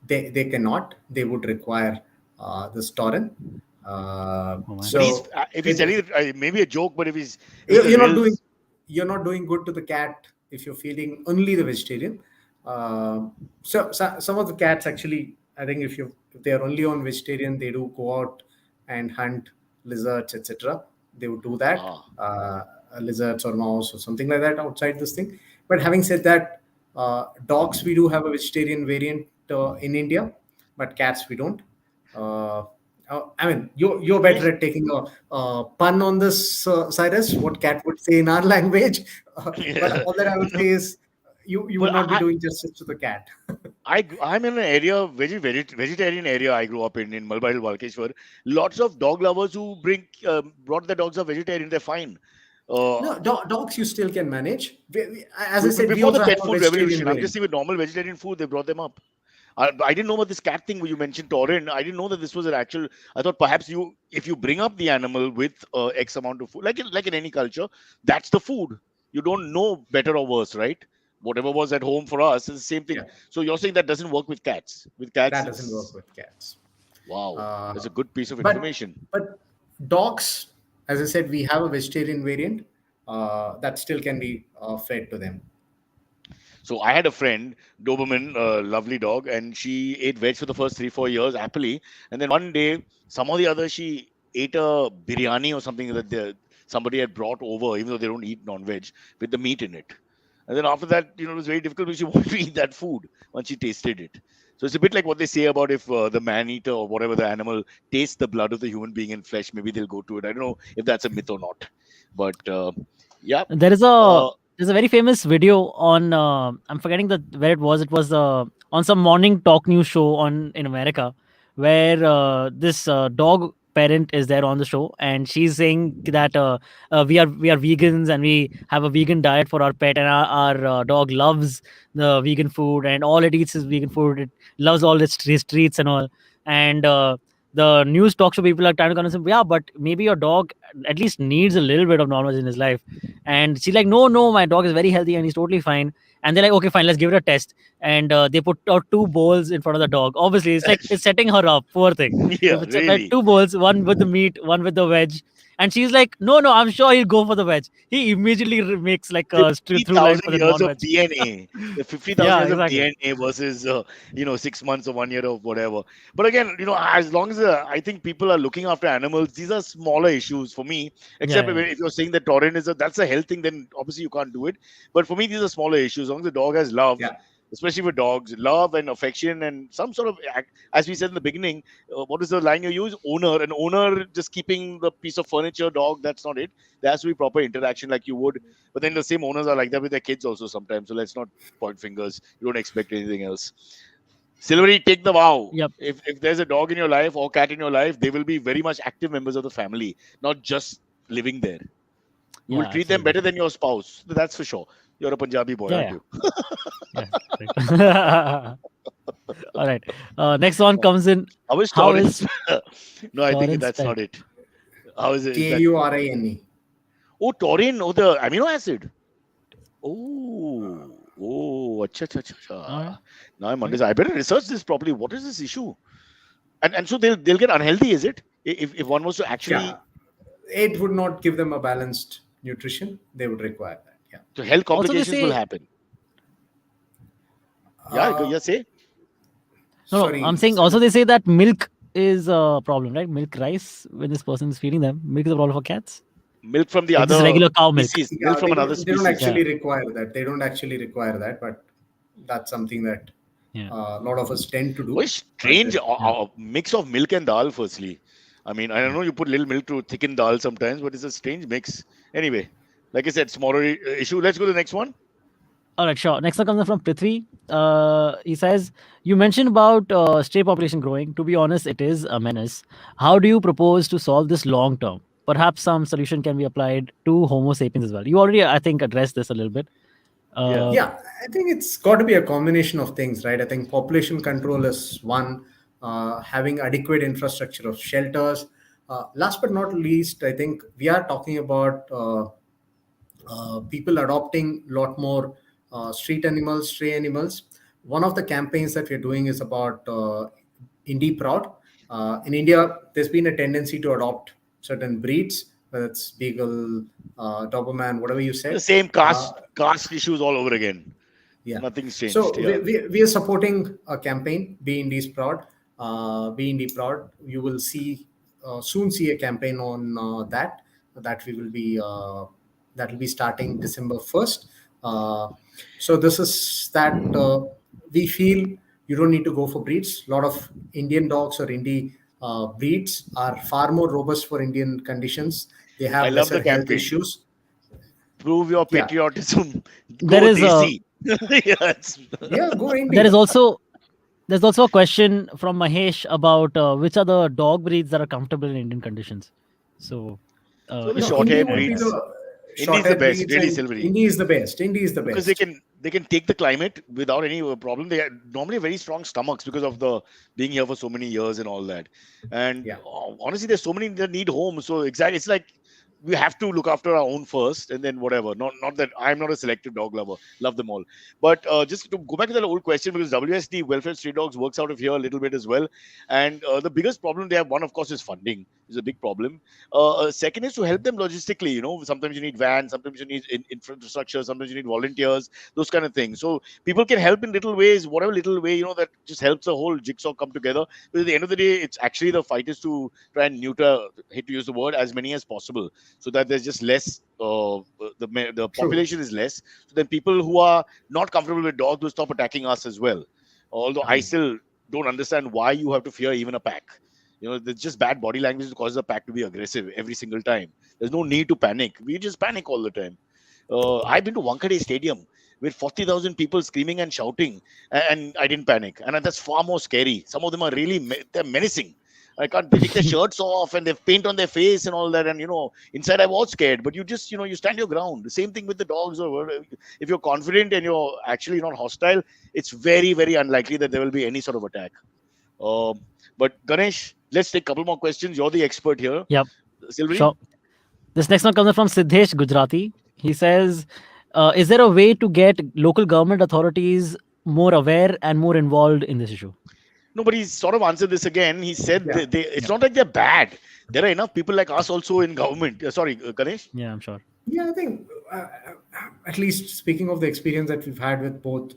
B: they cannot. They would require this taurine.
C: oh my.
A: But
B: So
A: if he's telling
B: it
A: it, maybe a joke, but if it's
B: you-
A: a
B: you're not
A: real,
B: doing you're not doing good to the cat if you're feeding only the vegetarian. So some of the cats actually, I think if they are only on vegetarian, they do go out and hunt lizards, etc. They would do that,
A: ah,
B: lizards or mouse or something like that outside this thing. But having said that, dogs we do have a vegetarian variant in India, but cats we don't. Uh, I mean, you're
A: Ganesh,
B: better at taking a pun on this, Cyrus. What cat would say in our language, but
A: yeah,
B: all that I would
A: no,
B: say is you
A: but
B: would not be doing justice to the cat.
A: I'm in an area, vegetarian area I grew up in Malbari, Walkeshwar. Lots of dog lovers who brought their dogs are vegetarian. They're fine. Uh,
B: No, dogs you still can manage. As I said, we
A: Before the
B: also have
A: pet
B: a
A: food
B: vegetarian
A: revolution, I'm
B: variant.
A: just saying with normal vegetarian food, they brought them up. I didn't know about this cat thing where you mentioned taurine. I didn't know that this was an actual. I thought perhaps if you bring up the animal with X amount of food, like in any culture, that's the food. You don't know better or worse, right? Whatever was at home for us is the same thing.
B: Yeah,
A: So you're saying that doesn't work with cats. With cats,
B: that doesn't work
A: it's
B: with cats.
A: wow. That's a
B: Uh,
A: good piece of
B: but
A: information.
B: but dogs, as I said, we have a vegetarian variant that still can be fed to them.
A: So I had a friend, Doberman, a lovely dog, and she ate veg for the first 3 4 years happily. And then one day, some or the other, she ate a biryani or something that somebody had brought over, even though they don't eat non-veg, with the meat in it. And then after that, it was very difficult because she wanted to eat that food once she tasted it. So it's a bit like what they say about if the man eater or whatever the animal tastes the blood of the human being in flesh, maybe they'll go to it. I don't know if that's a myth or not, but yeah.
C: There is a
A: Uh,
C: there's a very famous video on I'm forgetting the where it was. It was on some morning talk news show on in America, where this dog parent is there on the show, and she's saying that we are vegans and we have a vegan diet for our pet, and our dog loves the vegan food, and all it eats is vegan food. It loves all its treats and all, and the news talk show people are trying to convince him, yeah, but maybe your dog at least needs a little bit of knowledge in his life. And she's like, no, my dog is very healthy and he's totally fine. And they're like, okay, fine, let's give it a test. And they put out two bowls in front of the dog. Obviously, it's like it's setting her up, poor thing. They
A: yeah,
C: put set
A: really.
C: two bowls, one with the meat, one with the veg. And she's like, no, I'm sure he'll go for the veg. He immediately makes like
A: The
C: a through line
A: 50,000
C: for the
A: years of
C: non-veg.
A: DNA, the 50,000
C: Yeah,
A: years of
C: exactly.
A: DNA versus, 6 months or 1 year or whatever. But again, as long as I think people are looking after animals, these are smaller issues for me.
C: Yeah,
A: Except
C: yeah,
A: if you're saying that taurine that's a health thing, then obviously you can't do it. But for me, these are smaller issues. As long as the dog has love,
B: Yeah.
A: especially with dogs, love and affection and some sort of, as we said in the beginning, what is the line you use? Owner. An owner just keeping the piece of furniture, dog, that's not it. There has to be proper interaction like you would. But then the same owners are like that with their kids also sometimes. So let's not point fingers. You don't expect anything else. Silvery, take the vow.
C: yep,
A: If there's a dog in your life or cat in your life, they will be very much active members of the family, not just living there. You will
C: yeah,
A: treat them
C: absolutely.
A: better than your spouse. That's for sure. You're a Punjabi boy,
C: Yeah,
A: aren't
C: yeah,
A: you?
C: yeah. Right. All right. Next one comes in.
A: How is
C: How
A: Taurine?
C: is
A: No, I think
C: Torrance
A: that's
C: spelled?
A: not it. How is it? Is that?
B: Taurine.
A: Oh, taurine. Oh, the amino acid. Oh, acha, acha, acha,
C: All right.
A: acha. Now I'm
C: Okay.
A: understanding. I better research this properly. What is this issue? And so they'll get unhealthy, is it? If one was to
B: Yeah.
A: actually,
B: It would not give them a balanced nutrition. They would require that. Yeah.
A: so health
C: Also, they
A: complications will
C: say
A: happen. Yeah,
B: Uh,
A: yeah, say
C: no. I'm
B: Sorry.
C: saying also they say that milk is a problem, right? Milk rice when this person is feeding them, milk is a problem for cats.
A: milk from the
C: Like just
A: other
C: regular cow milk.
A: species, milk
B: Yeah,
A: from another
B: they don't
A: species.
C: Yeah,
B: actually require that. They don't actually require that, but that's something that
C: yeah,
B: a lot of us tend to
A: What
B: do. But
A: strange
C: yeah.
A: mix of milk and dal, firstly. I mean, I don't know, you put little milk to thicken dal sometimes, but it's a strange mix. Anyway, like I said, smaller issue. Let's go to the next one.
C: All right, sure. Next one comes from Prithvi. He says, you mentioned about stray population growing. To be honest, it is a menace. How do you propose to solve this long term? Perhaps some solution can be applied to Homo sapiens as well. You already, I think, addressed this a little bit.
A: Yeah.
C: Uh,
B: yeah, I think it's got to be a combination of things, right? I think population control is one, having adequate infrastructure of shelters. Last but not least, I think we are talking about people adopting a lot more street animals, stray animals. One of the campaigns that we're doing is about indie proud. In India, there's been a tendency to adopt certain breeds, whether it's beagle, doberman, whatever you
A: The
B: said.
A: same
B: Uh,
A: caste issues all over again.
B: yeah.
A: Nothing's changed.
B: So
A: Yeah.
B: we are supporting a campaign, Be Indie Proud. Be Indie Proud. You will see soon see a campaign on that we will be that will be starting December 1st. So this is that we feel you don't need to go for breeds. A lot of Indian dogs or indie breeds are far more robust for Indian conditions. They
A: I
B: have
A: love the
B: lesser health
A: campaign.
B: issues.
A: Prove your
B: Yeah,
A: patriotism.
C: there
A: Go
C: is a
A: Desi. Yeah,
B: yeah, go
C: there
B: indie.
C: is also there's also a question from Mahesh about which are the dog breeds that are comfortable in Indian conditions. So,
A: so the
B: No,
C: if you
A: short
C: can
A: hair
B: Indie
C: add
B: would be
C: that.
A: breeds.
B: the
A: Indie is the
B: short-haired
A: best,
B: breeds,
A: really
B: and
A: silvery.
B: Indie is the best. Indie is the
A: Because they
B: best.
A: can they can take the climate without any problem. They are normally very strong stomachs because of the being here for so many years and all that. And
B: Yeah,
A: honestly, there's so many that need homes. So exactly, it's like we have to look after our own first, and then whatever. Not that I'm not a selective dog lover. Love them all. But just to go back to that old question, because WSD Welfare Street Dogs works out of here a little bit as well. And the biggest problem they have, one of course, is funding. Is a big problem. Second is to help them logistically. Sometimes you need vans, sometimes you need infrastructure, sometimes you need volunteers, those kind of things. So people can help in little ways, whatever little way, that just helps the whole jigsaw come together. But at the end of the day, it's actually the fight is to try and neuter, hate to use the word, as many as possible, so that there's just less. The
B: true.
A: population is less, so then people who are not comfortable with dogs will stop attacking us as well. Although I
B: Agreed.
A: still don't understand why you have to fear even a pack. There's just bad body language that causes a pack to be aggressive every single time. There's no need to panic. We just panic all the time. I've been to Wankhede Stadium with 40,000 people screaming and shouting, and I didn't panic. And that's far more scary. Some of them are really they're menacing. I can't. They take their shirts off and they paint on their face and all that. And inside I was scared, but you just you stand your ground. The same thing with the dogs. Or if you're confident and you're actually not hostile, it's very very unlikely that there will be any sort of attack. Um, but Ganesh, let's take a couple more questions. You're the expert here.
C: Yep.
A: Silvery?
C: Sure. This next one comes from Siddhesh Gujarati. He says, is there a way to get local government authorities more aware and more involved in this issue?
A: No, but he's sort of answered this again. He said
B: Yeah.
A: it's not like they're bad. There are enough people like us also in government. Sorry, Ganesh?
C: Yeah, I'm sure.
B: Yeah, I think at least speaking of the experience that we've had with both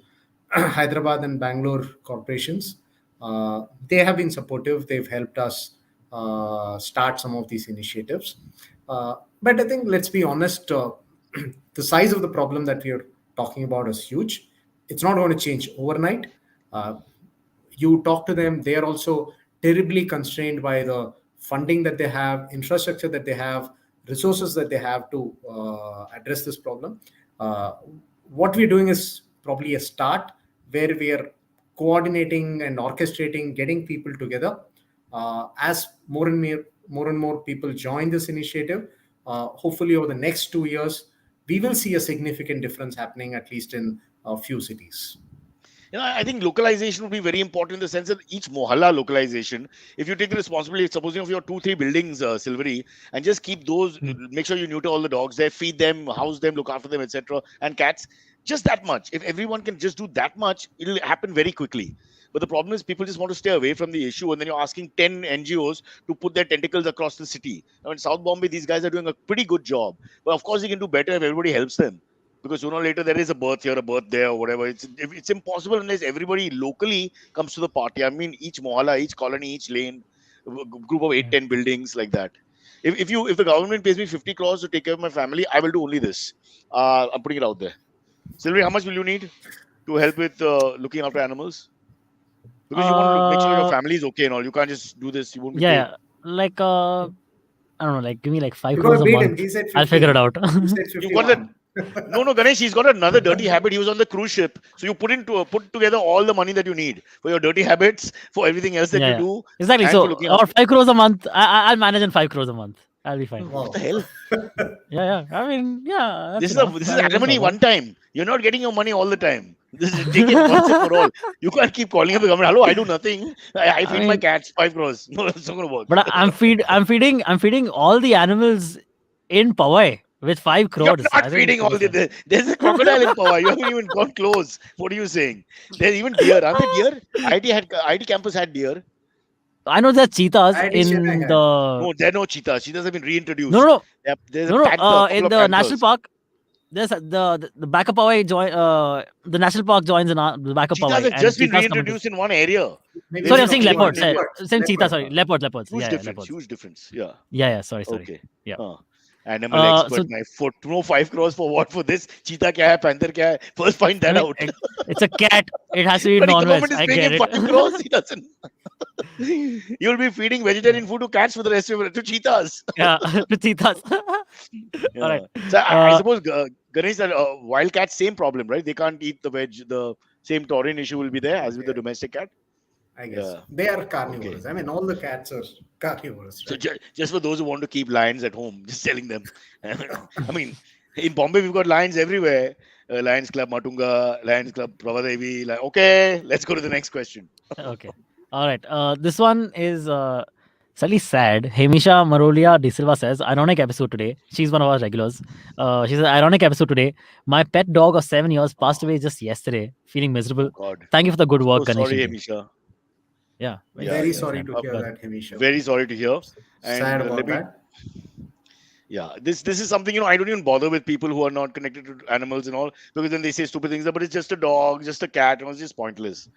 B: Hyderabad and Bangalore corporations, they have been supportive. They've helped us start some of these initiatives. But I think, let's be honest, the size of the problem that we are talking about is huge. It's not going to change overnight. You talk to them, they are also terribly constrained by the funding that they have, infrastructure that they have, resources that they have to address this problem. What we're doing is probably a start where we are coordinating and orchestrating, getting people together. As more and more people join this initiative, hopefully over the next 2 years, we will see a significant difference happening, at least in a few cities.
A: I think localization would be very important in the sense that each mohalla localization, if you take the responsibility, supposing of your 2-3 buildings, Silvery, and just keep those, make sure you neuter all the dogs there, feed them, house them, look after them, etc., and cats, just that much. If everyone can just do that much, it'll happen very quickly. But the problem is people just want to stay away from the issue, and then you're asking 10 NGOs to put their tentacles across the city. Now in South Bombay, these guys are doing a pretty good job. But of course, they can do better if everybody helps them. Because sooner or later there is a birth here, a birth there, or whatever. It's impossible unless everybody locally comes to the party. I mean, each mohalla, each colony, each lane, group of 8-10 buildings like that. If the government pays me 50 crores to take care of my family, I will do only this. I'm putting it out there. Sylvie, how much will you need to help with looking after animals? Because you want to make sure your family is okay and all. You can't just do this. You won't be paid.
C: Yeah, like I don't know, like give me like 5
B: You
C: crores
B: gotta
C: a
B: beat him.
C: month.
B: He said 50.
C: I'll figure it out.
B: He said
A: You got that.
B: 51.
A: No, Ganesh, he's got another dirty habit. He was on the cruise ship. So you put together all the money that you need for your dirty habits, for everything else that you do.
C: Exactly.
A: And
C: So,
A: for looking
C: or
A: after.
C: 5 crores a month. I'll manage on 5 crores a month. I'll be fine.
B: Wow.
A: What the hell?
C: Yeah. I mean, yeah.
A: This
C: enough.
A: is alimony one time. You're not getting your money all the time. This is take it once and for all. You can't keep calling up the government. Hello, I do nothing. I feed my
C: mean-
A: cats 5 crores. No, it's not gonna work.
C: But I'm feeding all the animals in Powai with 5 crores.
A: You're
C: I
A: not
C: think
A: feeding all
C: it's fine.
A: there's a crocodile in Powai. You haven't even gone close. What are you saying? There's even deer. Aren't there deer? IT campus had deer.
C: I know there are cheetahs
B: I did
C: in
B: Chennai had.
C: the
A: No, there are no cheetahs. Cheetahs have been reintroduced.
C: no.
A: There's
C: No,
A: a panther, couple
C: in
A: of
C: the national
A: panthers.
C: park, there's the back of Powai join. The national park joins in the back of
A: Cheetahs
C: Powai.
A: have just been
C: cheetahs come
A: reintroduced in one area.
B: Maybe
C: Sorry, I'm
A: There's
C: saying
A: no
C: leopards.
A: cheetah.
C: I'm saying cheetah. Sorry, leopards.
A: Huge
C: Yeah,
A: difference.
C: leopards.
A: Huge difference. Yeah.
C: Yeah. Sorry.
A: Okay.
C: Yeah.
A: Animal expert.
C: So
A: My foot. No 5 crores for what? For this? Cheetah kya hai? Panther kya hai? First find
C: I
A: that
C: mean,
A: out.
C: it's a cat. It has to eat
A: But the
C: non-veg.
A: government is
C: I
A: paying
C: get
A: him
C: it.
A: 5 crores. He doesn't. You'll be feeding vegetarian food to cats for the rest of it. To cheetahs.
C: Yeah, to cheetahs.
A: Yeah.
C: All right.
A: So I
C: Uh,
A: suppose Ganesh, wildcats same problem, right? They can't eat the veg. The same taurine issue will be there as with the domestic cat.
B: I guess
A: Yeah.
B: they are carnivores. I mean, all the cats are carnivores,
A: So
B: right?
A: just for those who want to keep lions at home, just telling them. I mean, in Bombay we've got lions everywhere. Lions Club Matunga, Lions Club Pravadevi. Like, okay, let's go to the next question.
C: okay. All right. This one is slightly sad. Hemisha Marolia De Silva says, ironic episode today. She's one of our regulars. She says, ironic episode today. My pet dog of 7 years passed away just yesterday. Feeling miserable.
A: Oh God.
C: Thank you for the good work,
A: So
C: Ganesh.
A: sorry,
C: and team."
A: Hamisha.
C: Yeah.
A: Yeah,
B: Very
A: yeah,
B: sorry
A: yeah.
B: to
A: Of
B: hear
A: course.
B: that, Hamisha.
A: Very sorry to hear. And
B: Sad about
A: let me
B: that.
A: Yeah, this is something, I don't even bother with people who are not connected to animals and all, because then they say stupid things, but it's just a dog, just a cat, it's just pointless.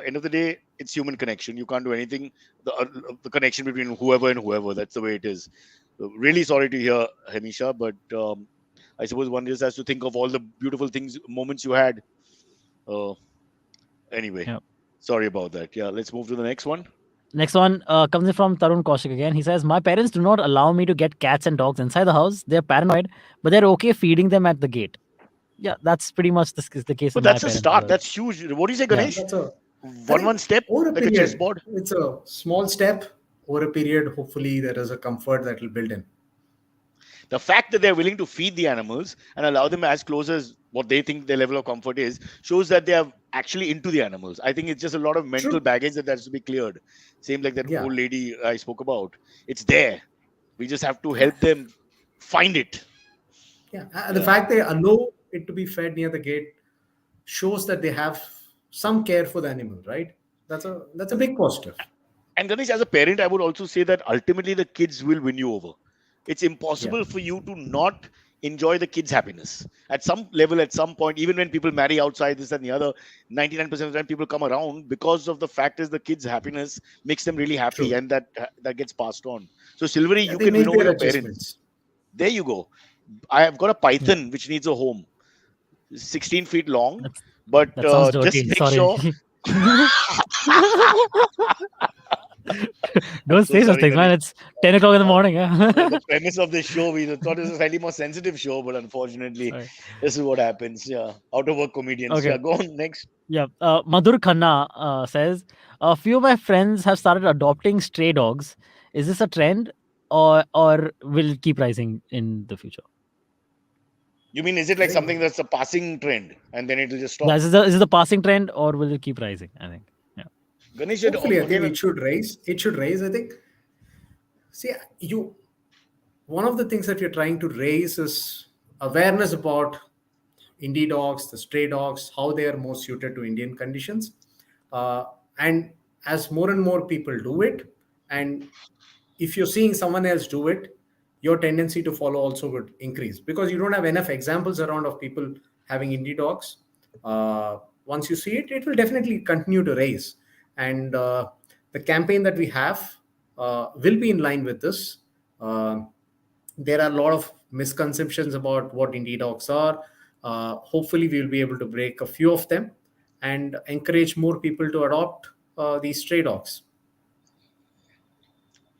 A: End of the day, it's human connection. You can't do anything. The connection between whoever and whoever, that's the way it is. Really sorry to hear, Hamisha, but I suppose one just has to think of all the beautiful things, moments you had. Anyway,
C: Yeah.
A: Sorry about that. Yeah, let's move to the next one.
C: Next one comes in from Tarun Kaushik again. He says, "My parents do not allow me to get cats and dogs inside the house. They're paranoid, but they're okay feeding them at the gate." Yeah, that's pretty much the case
A: But
C: with my
A: that's a
C: parents as
A: start.
C: well.
A: That's huge. What do you say,
C: Yeah.
A: Ganesh?
B: That's a, I
A: One
B: think,
A: step,
B: over a
A: like a
B: period,
A: chessboard.
B: it's a small step. Over a period, hopefully, there is a comfort that will build in.
A: The fact that they're willing to feed the animals and allow them as close as what they think their level of comfort is shows that they are actually into the animals. I think it's just a lot of mental
B: True.
A: baggage that has to be cleared. Same like that
B: Yeah.
A: old lady I spoke about. It's there. We just have to
B: Yeah.
A: help them find it.
B: Yeah. The
A: Yeah.
B: fact they allow it to be fed near the gate shows that they have some care for the animal, right? That's a big positive.
A: And Ganesh, as a parent, I would also say that ultimately the kids will win you over. It's
B: Yeah.
A: impossible for you to not enjoy the kids' happiness. At some level, at some point, even when people marry outside this and the other, 99% of the time people come around because of the fact is the kids' happiness makes them really happy,
B: True.
A: and that gets passed on. So Silvery,
B: Yeah,
A: you
B: they
A: can win
B: make
A: over
B: their
A: your parents.
B: adjustments.
A: There you go. I have got a
C: Yeah.
A: python which needs a home, 16 feet long,
C: That's,
A: but
C: that sounds
A: just
C: dirty.
A: make
C: Sorry.
A: sure. I'm
C: Don't
A: so
C: say such
A: sorry,
C: things, man.
A: Ganesh.
C: It's 10 o'clock in the
A: Uh,
C: morning. Yeah.
A: the premise of this show, we thought it was a slightly more sensitive show, but unfortunately,
C: Sorry.
A: this is what happens. Yeah, out of work comedians.
C: Okay.
A: Yeah, go on next.
C: Yeah. Madhur Khanna says, "A few of my friends have started adopting stray dogs. Is this a trend, or will it keep rising in the future?"
A: You mean is it
B: I
A: like
B: think
A: something that's a passing trend and then it'll just
C: Yeah.
A: stop?
C: Is it the passing trend, or will it keep rising? I think. Yeah.
A: Ganesh,
B: hopefully, I think
A: again,
B: it should raise. It should raise. I think. See, you one of the things that you're trying to raise is awareness about indie dogs, the stray dogs, how they are more suited to Indian conditions. Uh, and as more and more people do it, and if you're seeing someone else do it, your tendency to follow also would increase because you don't have enough examples around of people having indie dogs. Once you see it, it will definitely continue to raise. And the campaign that we have will be in line with this. Uh, there are a lot of misconceptions about what indie dogs are. Hopefully, we will be able to break a few of them and encourage more people to adopt these stray dogs.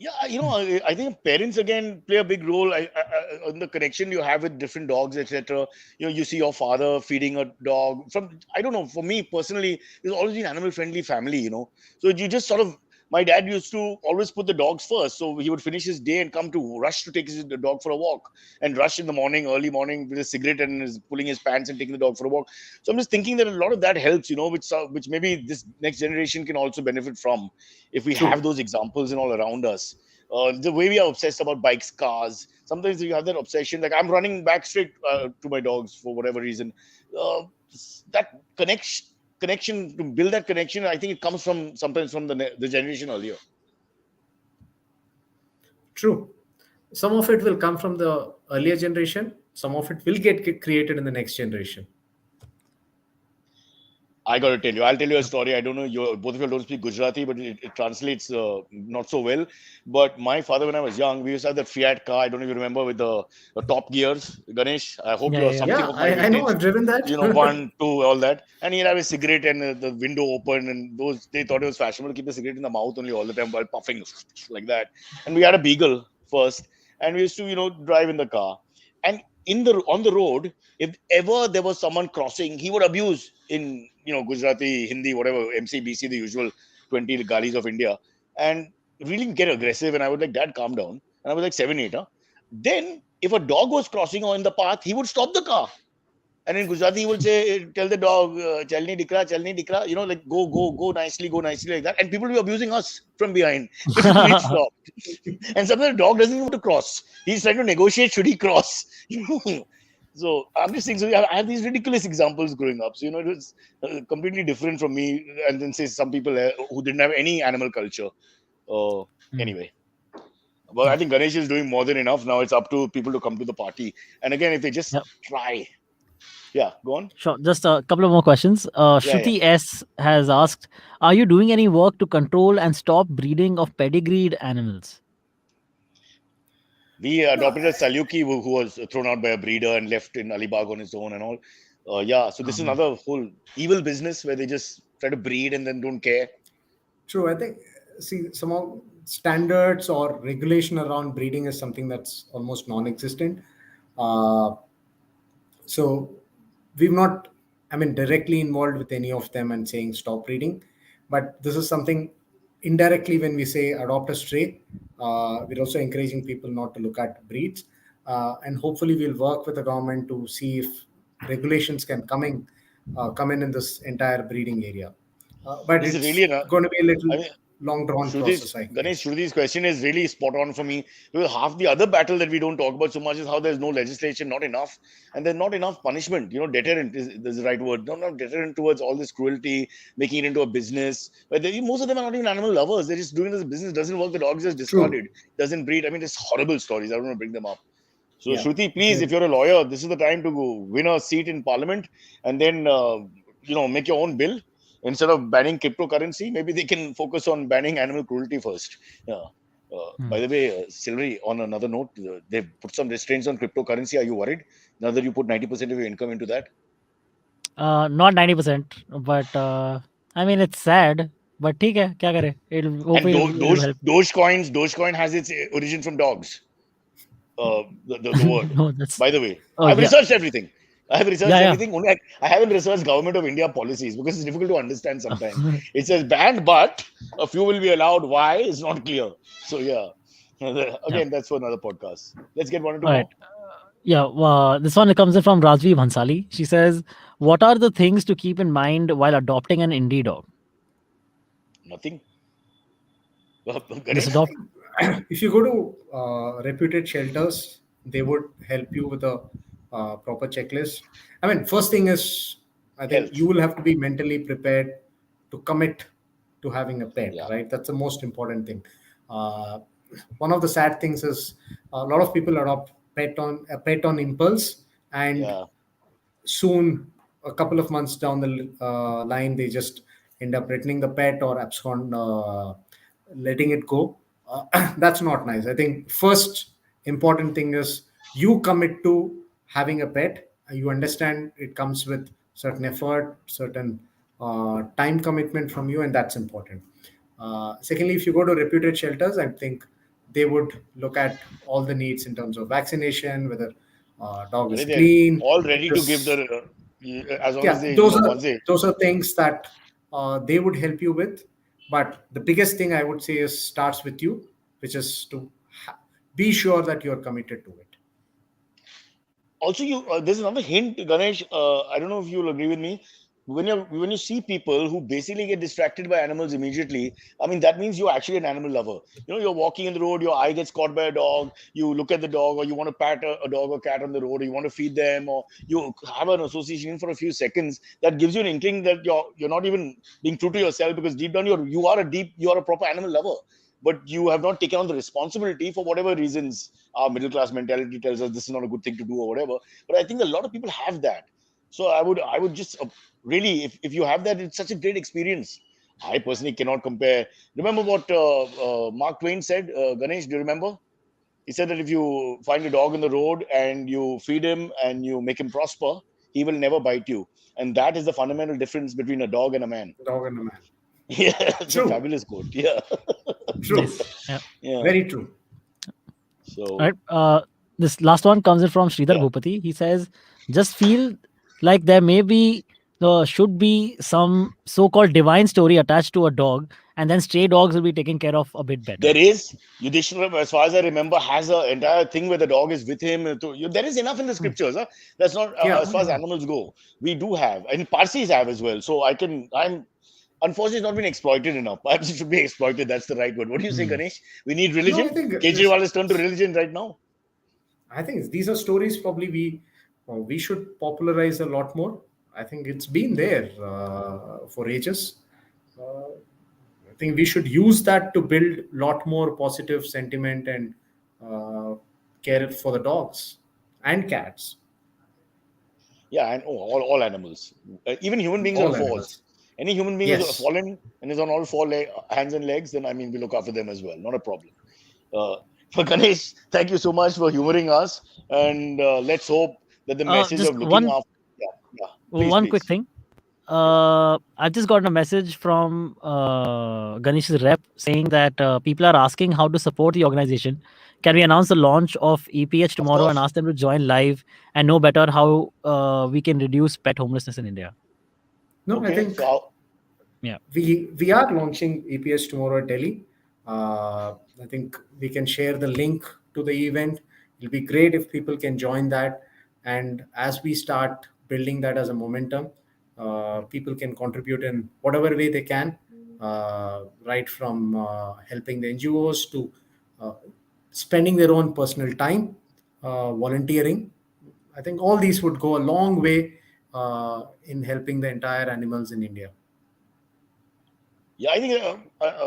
A: yeah, I think parents again play a big role in the connection you have with different dogs, etc. You see your father feeding a dog. From I don't know. For me personally, it's always been animal friendly family. So you just sort of. My dad used to always put the dogs first, so he would finish his day and come to rush to take the dog for a walk, and rush in the morning, early morning, with a cigarette and is pulling his pants and taking the dog for a walk. So I'm just thinking that a lot of that helps, which maybe this next generation can also benefit from if we have
B: True.
A: those examples and all around us. The way we are obsessed about bikes, cars. Sometimes you have that obsession. Like I'm running back straight to my dogs for whatever reason. Uh, that connection to build that connection, I think it comes from sometimes from the generation earlier.
B: True. Some of it will come from the earlier generation. Some of it will get created in the next generation.
A: I got to tell you. I'll tell you a story. I don't know. Both of you don't speak Gujarati, but it translates not so well. But my father, when I was young, we used to have that Fiat car. I don't know if you remember with the top gears. Ganesh, I hope
C: Yeah.
A: you're
C: Yeah.
A: something
B: Yeah,
A: of my
B: I know.
A: vintage.
B: I've driven that.
A: One, two, all that. And he'd have a cigarette and the window open. And they thought it was fashionable to keep the cigarette in the mouth only all the time while puffing like that. And we had a Beagle first. And we used to, drive in the car. And on the road, if ever there was someone crossing, he would abuse in Gujarati, Hindi, whatever, MCBC, the usual 20 galis of India, and really get aggressive. And I would like, Dad, calm down. And I was like 7, 8. Huh? Then if a dog was crossing on the path, he would stop the car. And in Gujarati, he would say, tell the dog, chalni dikra, like go nicely like that. And people will be abusing us from behind because we'd stop. And sometimes the dog doesn't even want to cross. He's trying to negotiate, should he cross? So I'm just saying, so I have these ridiculous examples growing up. So, it was completely different from me. And then say some people who didn't have any animal culture. Uh,
C: Mm.
A: anyway. But I
C: Yeah.
A: think Ganesh is doing more than enough now. It's up to people to come to the party. And again, if they just
C: Yep.
A: try. Yeah, go on.
C: Sure. Just a couple of more questions.
A: Yeah.
C: Shruti S has asked, "Are you doing any work to control and stop breeding of pedigreed animals?"
A: We
B: No,
A: adopted a Saluki who was thrown out by a breeder and left in Alibag on his own and all. Yeah, so this is
C: Um,
A: another whole evil business where they just try to breed and then don't care.
B: True. I think, see, some of standards or regulation around breeding is something that's almost non-existent. Uh, so we've not, I mean, directly involved with any of them and saying stop breeding, but this is something indirectly when we say adopt a stray, we're also encouraging people not to look at breeds, and hopefully we'll work with the government to see if regulations can come in this entire breeding area. But
A: This is really
B: it's
A: an,
B: going to be a
A: I
B: little
A: mean,
B: long drawn
A: Shruti's
B: process, I
A: Ganesh,
B: guess.
A: Shruti's question is really spot on for me, because half the other battle that we don't talk about so much is how there's no legislation, not enough, and there's not enough punishment. Deterrent is the right word. Not deterrent towards all this cruelty, making it into a business. But most of them are not even animal lovers. They're just doing this business. Doesn't work. The dog is just discarded.
B: True.
A: Doesn't breed. I mean, it's horrible stories. I don't want to bring them up. So,
B: Yeah.
A: Shruti, please, if
B: Okay.
A: you're a lawyer, this is the time to go win a seat in parliament, and then make your own bill instead of banning cryptocurrency. Maybe they can focus on banning animal cruelty first. Yeah. By
C: Hmm.
A: the way, Sylvie, on another note, they've put some restraints on cryptocurrency. Are you worried now that you put 90% of your income into that?
C: Not 90%, but I mean it's sad. But ठीक है, क्या करे? It'll
A: And
C: hopefully it'll help.
A: Dogecoin has its origin from dogs. The word.
C: No, that's
A: By the way,
C: oh
A: I've
C: yeah,
A: researched everything. I have researched
C: yeah, yeah.
A: everything. Only I haven't researched Government of India policies because it's difficult to understand sometimes. It says banned, but a few will be allowed. Why is not clear. So yeah,
C: Yeah.
A: again, that's for another podcast. Let's get one or two
C: All right.
A: more.
C: Yeah, this one comes in from Rajvi Bhansali. She says, "What are the things to keep in mind while adopting an indie dog?"
A: Nothing.
C: Just
A: Ganesh,
B: I
C: adopt.
B: think if you go to reputed shelters, they would help you with a proper checklist. I mean, first thing is, I think
A: health.
B: you will have to be mentally prepared to commit to having a pet,
A: Yeah,
B: right? That's the most important thing. Uh, One of the sad things is a lot of people adopt a pet on impulse, and
A: yeah.
B: soon, a couple of months down the line, they just end up returning the pet or abscond, letting it go. That's not nice. I think first important thing is you commit to having a pet. You understand it comes with certain effort, certain time commitment from you, and that's important. Secondly, if you go to reputed shelters, I think they would look at all the needs in terms of vaccination, whether dog is
A: And they're
B: clean,
A: all
B: if
A: ready to give
B: this,
A: as long as
B: yeah,
A: they,
B: those are
A: once they.
B: those are things that they would help you with. But the biggest thing I would say is starts with you, which is to be sure that you're committed to it.
A: Also, there's another hint, Ganesh. I don't know if you'll agree with me. When you see people who basically get distracted by animals immediately, I mean that means you're actually an animal lover. You're walking in the road, your eye gets caught by a dog, you look at the dog, or you want to pat a dog or cat on the road, or you want to feed them, or you have an association for a few seconds that gives you an inkling that you're not even being true to yourself, because deep down you are a proper animal lover, but you have not taken on the responsibility for whatever reasons our middle class mentality tells us this is not a good thing to do or whatever. But I think a lot of people have that. So I would just really, if you have that, it's such a great experience. I personally cannot compare. Remember what Mark Twain said, Ganesh? Do you remember? He said that if you find a dog in the road and you feed him and you make him prosper, he will never bite you. And that is the fundamental difference between a dog and a man.
B: Dog and a man.
A: Yeah, it's a
B: True.
A: fabulous quote. Yeah,
B: True.
C: Nice. Yeah.
A: yeah.
B: Very true.
C: All
A: So
C: right. This last one comes in from Sridhar
A: yeah,
C: Bhupati. He says, "Just feel like there may be should be some so-called divine story attached to a dog, and then stray dogs will be taken care of a bit better."
A: there is Yudhishthira, as far as I remember, has an entire thing where the dog is with him. There is enough in the
C: Hmm.
A: scriptures. Huh? That's not
B: Yeah.
A: as far as animals go. We do have, and Parsis have as well. So I'm unfortunately it's not been exploited enough. Perhaps it should be exploited. That's the right word. What do you say,
C: Hmm.
A: Ganesh? We need
B: No, I
A: religion.
B: think this.
A: Kejriwal has turned to religion right now.
B: I think these are stories probably we should popularize a lot more. I think it's been there for ages. Uh, I think we should use that to build a lot more positive sentiment and uh, care for the dogs and cats,
A: Yeah, and all animals, even human beings on
B: all
A: fours.
B: animals.
A: Any human being who's
B: Yes.
A: fallen and is on all four hands and legs, then I mean we look after them as well. Not a problem. Uh, for Ganesh, thank you so much for humoring us, and let's hope that the message
C: Just
A: of looking
C: one
A: after. Yeah, yeah. Please,
C: one quick
A: please.
C: thing. I just got a message from Ganesh's rep saying that people are asking how to support the organization. Can we announce the launch of EPH
A: Of
C: tomorrow and
A: course.
C: ask them to join live and know better how we can reduce pet homelessness in India?
B: No, I
A: Okay.
B: think
A: So how,
C: Yeah,
B: we are launching EPS tomorrow at Delhi. I think we can share the link to the event. It'll be great if people can join that. And as we start building that as a momentum, people can contribute in whatever way they can, right from helping the NGOs to uh, spending their own personal time, volunteering. I think all these would go a long way in helping the entire animals in India.
A: yeah, I think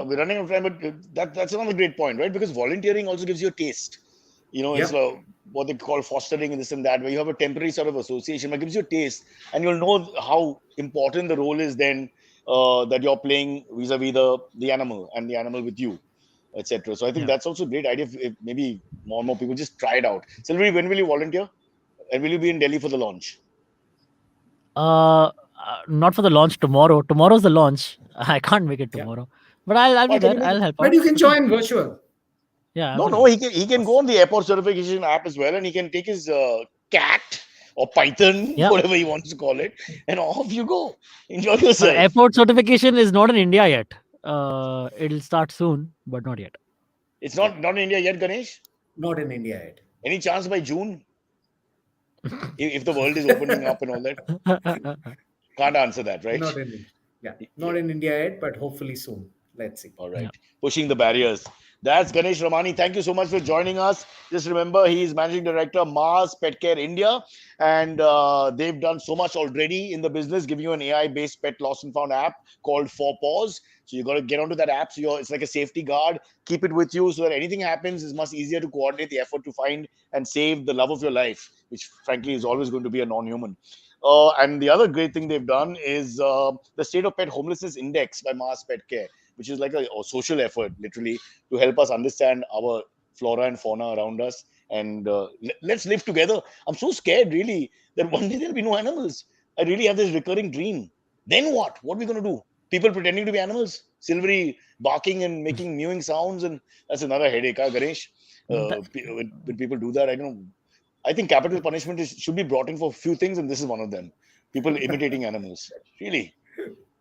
A: we're running out of time, but that's another great point, right? Because volunteering also gives you a taste. It's
B: Yep.
A: what they call fostering and this and that, where you have a temporary sort of association that gives you a taste, and you'll know how important the role is then that you're playing vis-a-vis the animal and the animal with you, etc. So I think
C: yeah.
A: that's also a great idea. If maybe more and more people just try it out. Sylvie, when will you volunteer? And will you be in Delhi for the launch?
C: Not for the launch tomorrow. Tomorrow's the launch. I can't make it
B: Yeah.
C: tomorrow, but I'll be
A: Why can
C: there.
A: you make
C: I'll
A: it?
C: help
B: But
C: out.
B: you can
C: Okay.
B: join virtual.
C: Yeah, I'll
A: No,
C: be
A: no,
C: there.
A: he can go on the airport certification app as well, and he can take his cat or python,
C: Yeah.
A: whatever he wants to call it, and off you go. Enjoy yourself.
C: Airport certification is not in India yet. It'll start soon, but not yet.
A: It's
B: Yeah.
A: not in India yet, Ganesh.
B: Not in India yet.
A: Any chance by June, if the world is opening up and all that? Can't answer that, right?
B: Not in India. Yeah. Not
A: Yeah.
B: in India yet, but hopefully soon. Let's see.
A: All
C: Yeah.
A: right. Pushing the barriers. That's Ganesh Ramani. Thank you so much for joining us. Just remember, he is managing director, Mars Petcare India, and they've done so much already in the business, giving you an AI-based pet lost and found app called ForPaws. So you got to get onto that app. So it's like a safety guard. Keep it with you so that anything happens, it's much easier to coordinate the effort to find and save the love of your life, which frankly is always going to be a non-human. And the other great thing they've done is the State of Pet Homelessness Index by Mars Petcare, which is like a social effort, literally, to help us understand our flora and fauna around us. And let's live together. I'm so scared, really, that one day there'll be no animals. I really have this recurring dream. Then what? What are we going to do? People pretending to be animals, silvery barking and making mewing sounds, and that's another headache, huh, Ganesh?
C: That,
A: When people do that, I don't know. I think capital punishment should be brought in for a few things, and this is one of them. People imitating animals. Really.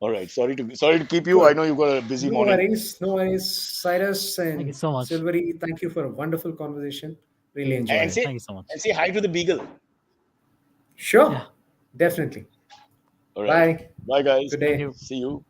A: All right. Sorry to keep you. I
B: Good.
A: know you've got a busy
B: No
A: morning.
B: worries. No worries. Cyrus
C: thank you
B: and
C: so much.
B: Silvery, thank you for a wonderful conversation. Really enjoyed
A: And
B: it.
A: say
C: Thank you so much.
A: and say hi to the beagle.
C: Yeah.
B: Sure. Definitely.
A: All right.
B: Bye.
A: Bye, guys.
B: Good
C: Thank
B: day.
C: you.
A: See you.